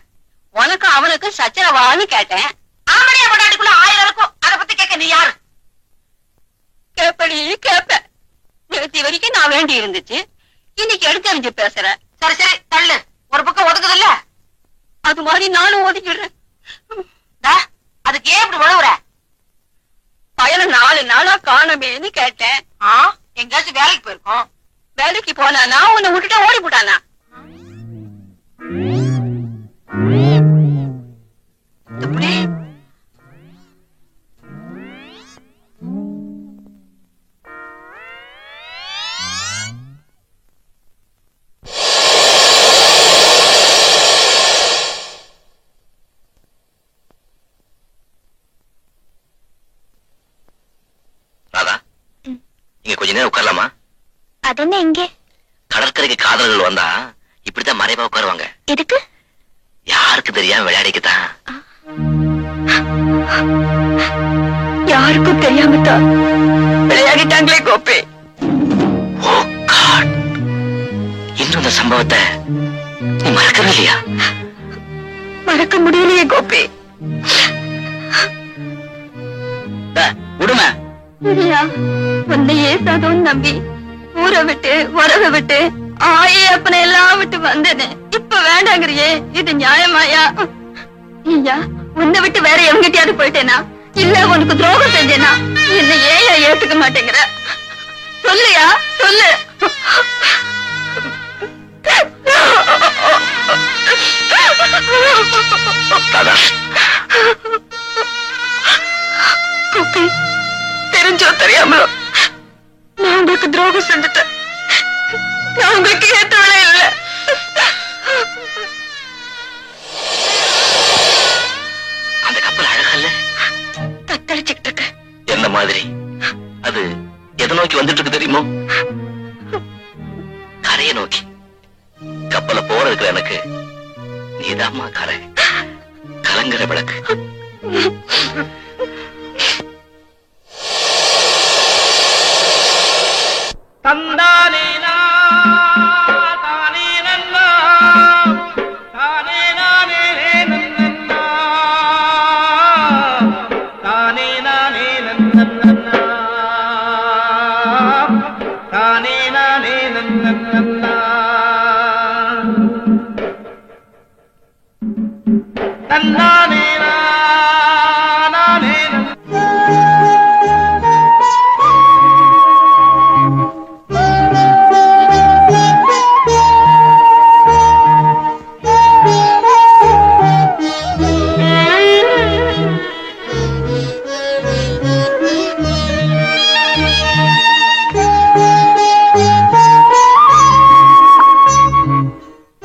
உனக்கு அவனுக்கு சச்சரவான்னு கேட்டேன். ஆமடியா கொண்டாடிக்குள்ள 1000 இருக்கும், அதை பத்தி கேட்க நீ யாரு? கேப்படி கேப்ப. நேத்தி வரைக்கும் நான் வேண்டி இருந்துச்சு, இன்னைக்கு எடுத்தறிஞ்சு பேசுற. சரி தள்ளு, ஒரு பக்கம் ஒதுக்குது இல்ல? அது மாதிரி நானும் ஒதுக்கிடுறேன். அதுக்கு ஏன் இப்படி உழவுற? பயணம் 4 நாளா காணமேன்னு கேட்டேன். எங்கேயாச்சும் வேலைக்கு போயிருக்கோம். வேலைக்கு போனானா உன்னை விட்டுட்டு ஓடி போட்டானா? எப்படி? ராதா, இங்க கொஞ்ச நேரம் உட்காரலாமா? அது என்ன இங்கே? கடற்கரைக்கு காதலர்கள் வந்தா இப்படித்தான் மறைவா உட்காருவாங்க. எதுக்கு? யாருக்கு தெரியாம விளையாடிக்கத்தான். யாருக்கும் தெரியாம தான் விளையாடிட்டாங்களே கோபி. ஓ காட், இன்னும் இந்த சம்பவத்தை நீ மறக்கவே இல்லையா? மறக்க முடியலையே கோபி. விடுமா? இல்லையா, உன்னை ஏசாதோன்னு நம்பி ஊரை விட்டு உறவை விட்டு அப்பனை எல்லாம் விட்டு வந்தேனே, இப்ப வேண்டாங்கிறியே, இது நியாயமாயா? ஐயா, உன்னை விட்டு வேற எவங்கிட்டயாவது போயிட்டேனா, இல்ல உனக்கு துரோகம் செஞ்சேனா? என்ன ஏன் ஏத்துக்க மாட்டேங்கிற? சொல்லுயா, சொல்லு. கோபி, தெரிஞ்சோ தெரியாமலோ நான் உங்களுக்கு துரோகம் செஞ்சுட்டேன். நான் உங்களுக்கு ஏற்றவளே இல்ல. அந்த கப்பல் அழகல்ல? தத்தளிச்சுக்கிட்டு இருக்க. என்ன மாதிரி? அது எதை நோக்கி வந்துட்டு இருக்கு தெரியுமோ? கரையை நோக்கி. கப்பலை போறதுக்கு எனக்கு நீதாம்மா கரை. கலங்குற விளக்கு.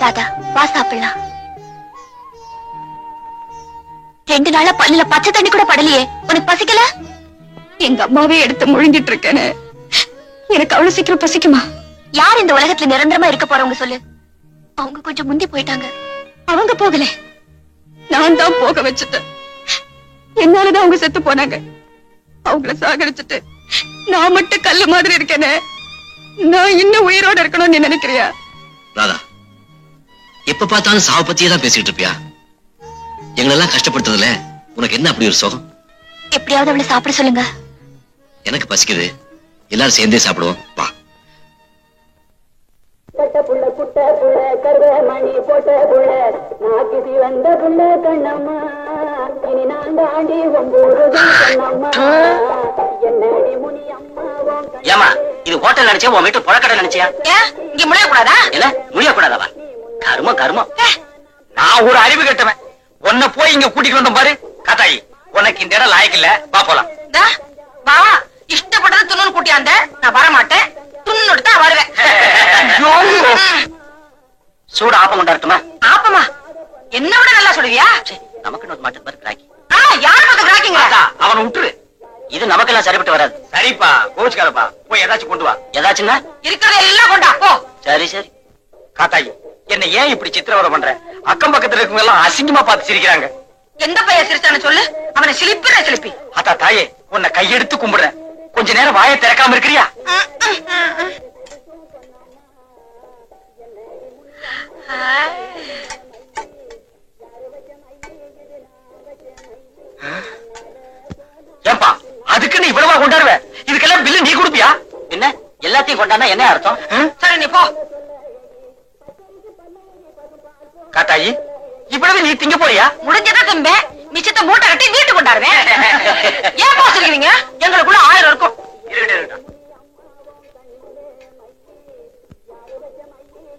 தாத்தா வா சாப்பிடலாம். 2 நாளா பல்லுல பச்சை தண்ணி கூட படலையே, உனக்கு பசிக்கல? எங்க அம்மாவே எடுத்து முழுங்கிட்டு இருக்கேன்னு எனக்கு அவ்வளவு சீக்கிரம் பசிக்குமா? யார் இந்த உலகத்துல நிரந்தரமா இருக்க போறவங்க சொல்லு? அவங்க கொஞ்சம் முந்தி போயிட்டாங்க. அவங்க போகல, நான் தான் போக வச்சுட்டேன். என்னாலதான் அவங்க செத்து போனாங்க. அவங்கள சாகடிச்சுட்டு நான் மட்டும் கல்லு மாதிரி இருக்கேனே, நான் இன்னும் உயிரோட இருக்கணும்னு நீ நினைக்கிறியா? ராதா, எப்ப பார்த்தாலும் சாவ பத்தியே தான் பேசிட்டு இருப்பியா? எங்களெல்லாம் கஷ்டப்படுத்துறதுல உனக்கு என்ன அப்படி ஒரு சுகம்? எப்படியாவது அவளை சாப்பிட சொல்லுங்க. எனக்கு பசிக்குது, எல்லாரும் சேர்ந்தே சாப்பிடுவோம் வா. ஏமா இது ஹோட்டல் நினைச்சியா, உன் வீட்டு புழக்கடை நினைச்சியா? இங்க முடிய கூடாதா? இல்ல முடிய கூடாதவா? கருமம் கருமம். நான் ஒரு அறிவு கட்டவன், உன்னை போய் இங்க கூட்டிட்டு வந்தோம் பாரு. காத்தாயி, உனக்கு இந்த இடம் லாயக்கு இல்ல, வா போலாம். வா, இஷ்டப்பட்டது துண்ணு கூட்டியாந்த, நான் வர மாட்டேன். துண்ணு தான் வருவேன். சூடு ஆப்பம் கொண்டாடட்டுமா? ஆப்பமா? என்ன விட நல்லா சொல்லுவியா? நமக்கு ஒரு மாட்டு பாரு கிராக்கி. யாரு பார்த்து கிராக்கிங்க? அவனை விட்டுரு, இது நமக்கெல்லாம் சரிப்பட்டு வராது. சரிப்பா, கோச்சுக்காரப்பா, போய் ஏதாச்சும் கொண்டு வா. ஏதாச்சுன்னா இருக்கிறத எல்லாம் கொண்டா போ. சரி சரி. காத்தாயி, என்ன ஏன் இப்படி சித்திரவதை பண்ற? அக்கம் பக்கத்துல இருக்கவங்க எல்லாம் அசிங்கமா பார்த்து சிரிக்கிறாங்க. எந்த பையன் சிரிச்சான்னு சொல்லு, அவனை சிலிப்பிற சிலிப்பி. அத்தா தாயே, உன்னை கையெடுத்து கும்பிடுறேன், கொஞ்ச நேரம் வாயை திறக்காம இருக்கிறியா? ஏன்பா அதுக்குன்னு இவ்வளவா கொண்டாடுவ? இதுக்கெல்லாம் பில்லு நீ கொடுப்பியா? என்ன எல்லாத்தையும் கொண்டாடா என்ன அர்த்தம்? சரி நீ போ. காத்தாயி, இவ்வளவு நீ திங்க போறியா? முடிஞ்சதா திம்ப, மிச்சத்தை மூட்டை கட்டி வீட்டு கொண்டாடுவேன். ஏன் போ சொல்லுவீங்க? எங்களுக்குள்ள 1000 இருக்கும்.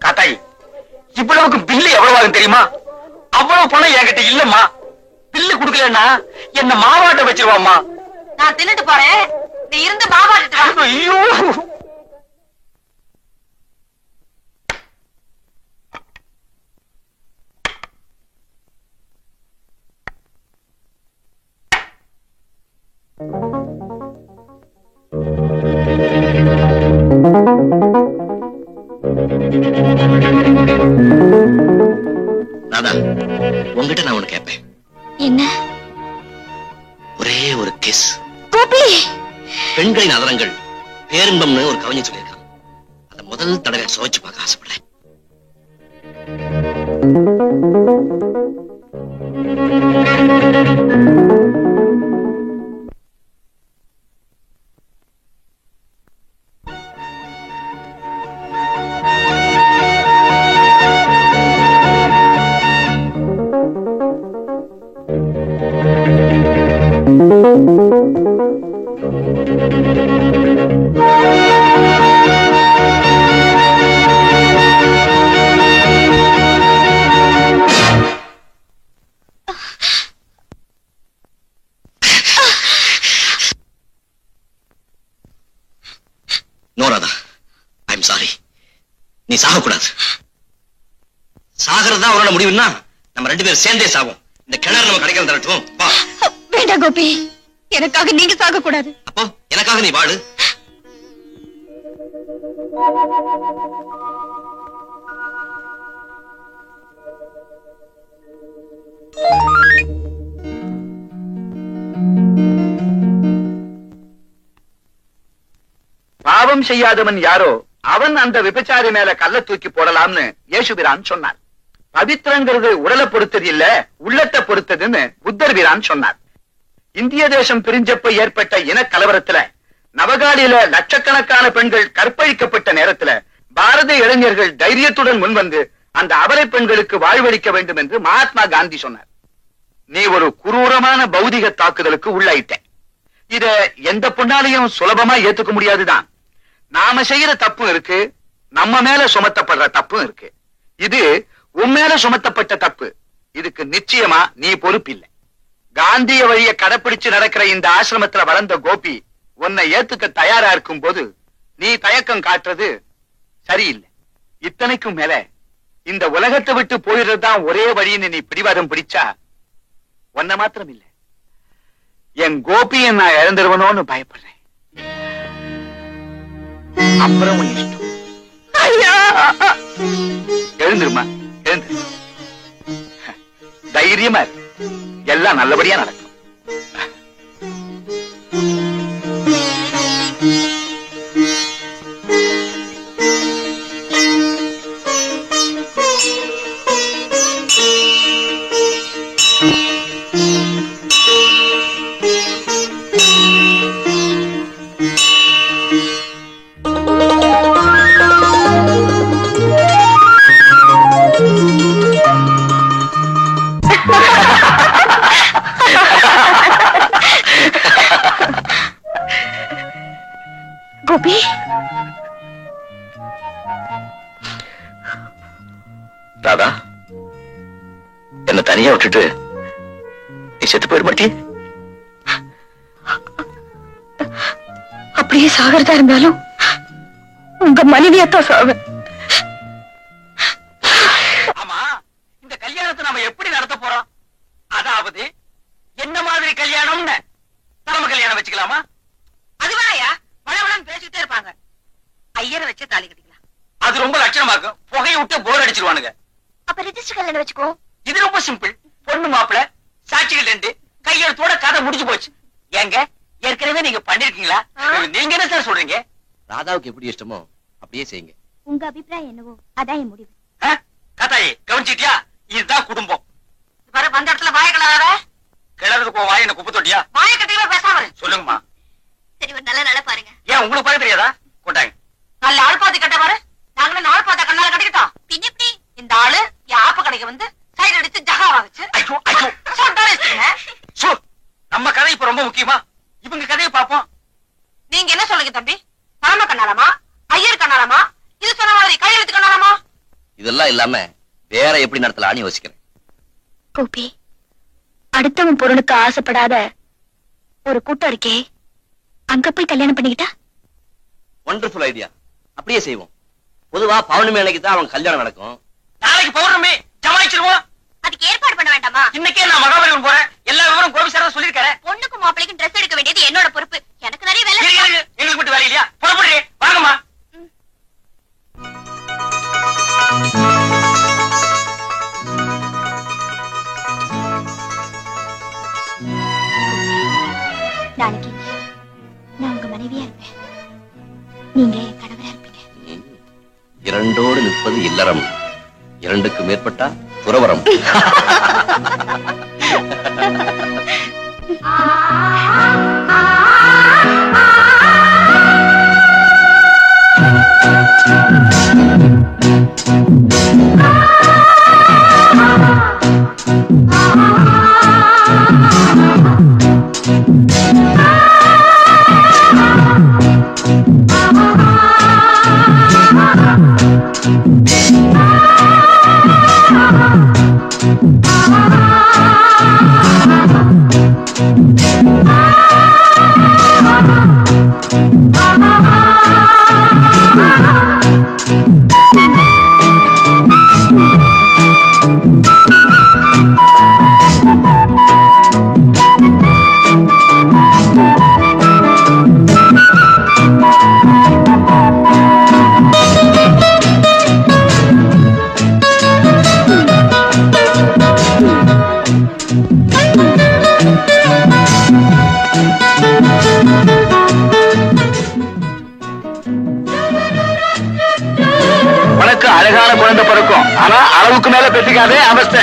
காத்தாயி, இவ்வளவுக்கு பில்லு எவ்வளவு ஆகும் தெரியுமா? அவ்வளவு பணம் என்கிட்ட இல்லம்மா. பில்லு குடுக்கலன்னா என்ன மாவாட்ட வச்சிருவாம்மா. நான் தின்னுட்டு போறேன், நீ இருந்து மாவாட்டு வா. ஐயோ, ராதா, உங்ககிட்ட நான் ஒண்ணு கேட்பேன். என்ன? ஒரே ஒரு கிஸ். கோபி, பெண்களின் அதரங்கள் பேரின்பம்னு ஒரு கவிஞன் சொல்லியிருக்கான். அதை முதல் தடவை சுவைச்சு பார்க்க ஆசைப்படுறேன். நோராதா, ஐம் சாரி. நீ சாகக்கூடாது. சாகிறதா உன்னோட முடிவுன்னா நம்ம 2 பேரும் சேர்ந்தே சாவோம். இந்த கிணறு நம்ம கிடைக்கிற தரட்டும். வா. வேண்டாம் கோபி, எனக்காக நீங்க சாக கூடாது. அப்போ எனக்காக நீ வாழு. பாவம் செய்யாதவன் யாரோ அவன் அந்த விபச்சாரி மேல கல்ல தூக்கி போடலாம்னு இயேசுபிரான் சொன்னார். பவித்திரங்கிறது உடலை பொறுத்தது இல்ல, உள்ளத்தை பொறுத்ததுன்னு புத்தர் பிரான் சொன்னார். இந்திய தேசம் பிரிஞ்சப்ப ஏற்பட்ட இன கலவரத்துல நவகாலியில லட்சக்கணக்கான பெண்கள் கற்பழிக்கப்பட்ட நேரத்துல பாரத இளைஞர்கள் தைரியத்துடன் முன்வந்து அந்த அபலை பெண்களுக்கு வாழ்வளிக்க வேண்டும் என்று மகாத்மா காந்தி சொன்னார். நீ ஒரு குரூரமான பௌதிக தாக்குதலுக்கு உள்ளாயிட்ட. இத எந்த பொண்ணாலையும் சுலபமா ஏத்துக்க முடியாதுதான். நாம செய்யற தப்பு இருக்கு, நம்ம மேல சுமத்தப்படுற தப்பும் இருக்கு. இது உன் மேல சுமத்தப்பட்ட தப்பு. இதுக்கு நிச்சயமா நீ பொறுப்பில்லை. காந்திய வழிய கடைப்பிடிச்சு நடக்கிற இந்த ஆசிரமத்துல வளர்ந்த கோபி உன்னை ஏத்துக்க தயாரா இருக்கும் போது நீ தயக்கம் காட்டுறது சரியில்லை. இத்தனைக்கும் மேல இந்த உலகத்தை விட்டு போயிடுறதுதான் ஒரே வழின்னு நீ பிடிவாதம் பிடிச்சா ஒன்ன மாத்திரம் இல்ல, என் கோபியை நான் இழந்துருவனோன்னு பயப்படுறேன். அப்புறம் உன் இஷ்டம். எழுந்துருமா, எழுந்து. தைரியமா இரு, எல்லாம் நல்லபடியா நடக்கும். கோபி, ராதா, என்ன தனியா விட்டுட்டு நீ செத்து போயிட மாட்டியே? அப்படியே சாகிறதா இருந்தாலும் உங்க மனைவியத்தான் சாவேன். ஆமா, இந்த கல்யாணத்தை நாம எப்படி நடத்த போறோம்? அதாவது என்ன மாதிரி கல்யாணம்னு தலைமை கல்யாணம் வச்சுக்கலாமா? அதுவாயா வளவளன்னு பேசிட்டே இருப்பாங்க. ஐயரை வச்சு தாலி கட்டிக்கலாம். அது ரொம்ப லட்சணமாக்கும். புகையை விட்டு போர் அடிச்சிருவானுங்க. அப்ப ரெஜிஸ்டர் கல்யாணம் வச்சுக்கோ. இது ரொம்ப சிம்பிள். பொண்ணு மாப்பிள, சாட்சிகள் 2, கையெழுத்தோட கதை முடிஞ்சு போச்சு. ஏங்க, ஏற்கனவே நீங்க பண்ணிருக்கீங்களா? நீங்க என்ன சார் சொல்றீங்க? ராதாவுக்கு எப்படி இஷ்டமோ அப்படியே செய்யுங்க. உங்க அபிப்பிராயம் என்னவோ அதான் என் முடிவு. கதாயி கவனிச்சிட்டியா? இதுதான் குடும்பம். வர வந்த இடத்துல வாய கலாத. கிளறதுக்கு வாய் என்ன குப்பை தொட்டியா? வாய கட்டிவே பேசாம இரு. சொல்லுங்கம்மா. சரி, ஒரு நல்ல நாளா பாருங்க. ஏன் உங்களுக்கு பார்க்க தெரியாதா? கொண்டாங்க. நல்ல ஆள் பாத்து கட்ட பாரு. நாங்களும் நாள் பார்த்த கண்ணால கட்டிக்கிட்டோம். பின்ன எப்படி இந்த ஆளு யாப்ப கடைக்கு வந்து சைடு அடிச்சு ஜகா வாங்குச்சு. ஐயோ ஐயோ, சோ, நம்ம கதை இப்ப ரொம்ப முக்கியமா? இவங்க கதையை பார்ப்போம். நீங்க என்ன சொல்லுங்க தம்பி? பரம கண்ணாலமா, ஐயர் கண்ணாலமா, இது சொன்ன மாதிரி கையெழுத்து கண்ணாலமா? இதெல்லாம் இல்லாம வேற எப்படி நடத்தலாம்னு யோசிக்கிறேன். கோபி, அடுத்தவன் பொருளுக்கு ஆசைப்படாத ஒரு கூட்டம் இருக்கே, அங்க போய் கல்யாணம் பண்ணிக்கிட்டா? Wonderful idea. அப்படியே செய்வோம். பொதுவா பௌர்ணமி அன்னைக்கு தான் அவங்க கல்யாணம் நடக்கும். நாளைக்கு பௌர்ணமி, ஜமாயிச்சிருவோம். அதுக்கு ஏற்பாடு பண்ண வேண்டாமா? இன்னைக்கே நான் மகாபலிபுரம் போறேன். எல்லா விவரம் கோபி சார் சொல்லிருக்காரு. பொண்ணுக்கும் மாப்பிளைக்கும் ட்ரெஸ் எடுக்க வேண்டியது என்னோட பொறுப்பு. எனக்கு நிறைய வேலை இரு, இரு, எங்களுக்கு மட்டும் வேலை இல்லையா? புறப்படுறே, வாங்கம்மா. நாளைக்கு நான் உங்க மனைவியா இருப்பேன், நீங்க என் கணவரா இருப்பீங்க. இரண்டோடு நிற்பது இல்லறம், இரண்டுக்கு மேற்பட்டா துறவரம். Ah இருக்கும். ஆனா அளவுக்கு மேல பெற்றுக்காதே அவஸ்தை.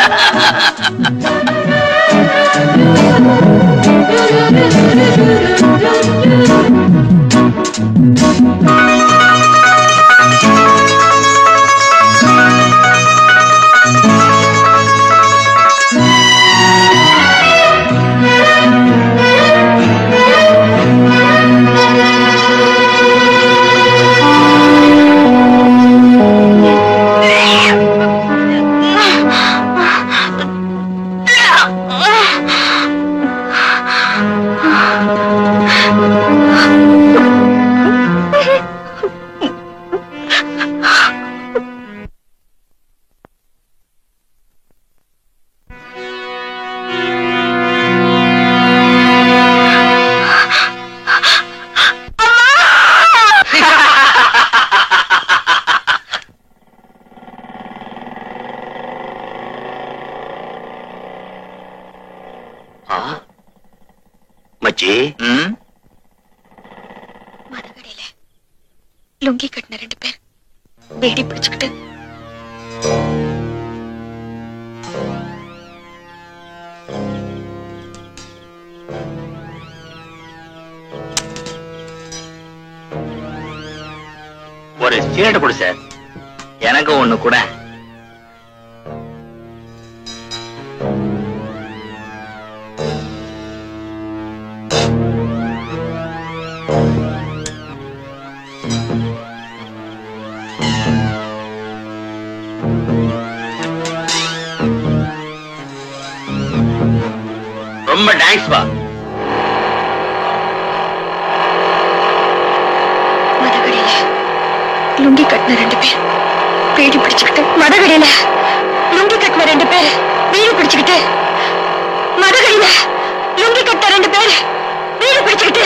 மச்சி மரகடையில லுங்கி கட்டின 2 பேர் வேடி பிடிச்சுக்கிட்டு ஒரு சீனட்டை கொடு சார். எனக்கு ஒண்ணு கூட. ரொம்ப தேங்க்ஸ் பா. மரகடையில லுங்கி கட்டின 2 பேர் வேடி பிடிச்சுக்கிட்டு மரகடையில லுங்கி கட்டின 2 பேர் வீடு பிடிச்சுக்கிட்டு மரகடையில லுங்கி கட்டின 2 பேர் வீடு பிடிச்சுக்கிட்டு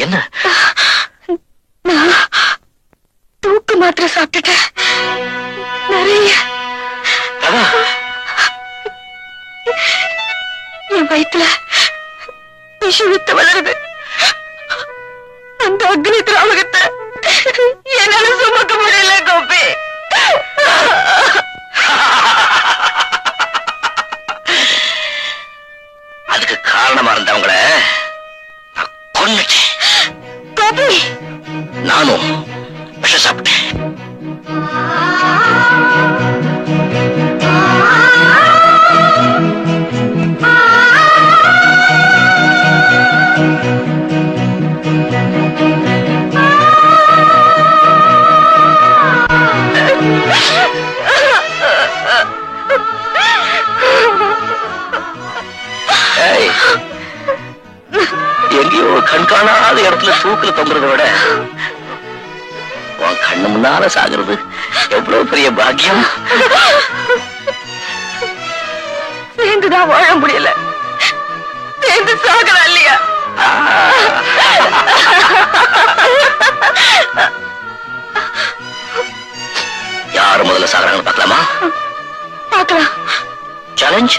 என்ன தூக்கு மாத்திரை சாப்பிட்டுட்டேன் நிறைய. என் வயிற்றுல விஷ வித்து வளருது. அந்த அக்னி திராவகத்தை என்னால சுமக்க முடியல கோபி. அதுக்கு காரணமா இருந்தவங்கள நான் கொன்னுட்டேன். கோபி, நானும் விஷம் சாப்பிட்டேன். எங்கேயோ கண்காணாத இடத்துல தூக்குல தொங்குறதை விட உன் கண்ணு முன்னால சாகிறது எவ்வளவு பெரிய பாக்கியம். சேர்ந்துதான் வாழ முடியல, சேர்ந்து சாகலாம் இல்லையா? யாரு முதல்ல சாகுறாங்கன்னு பார்க்கலாமா? பார்க்கலாம். சேலஞ்ச்.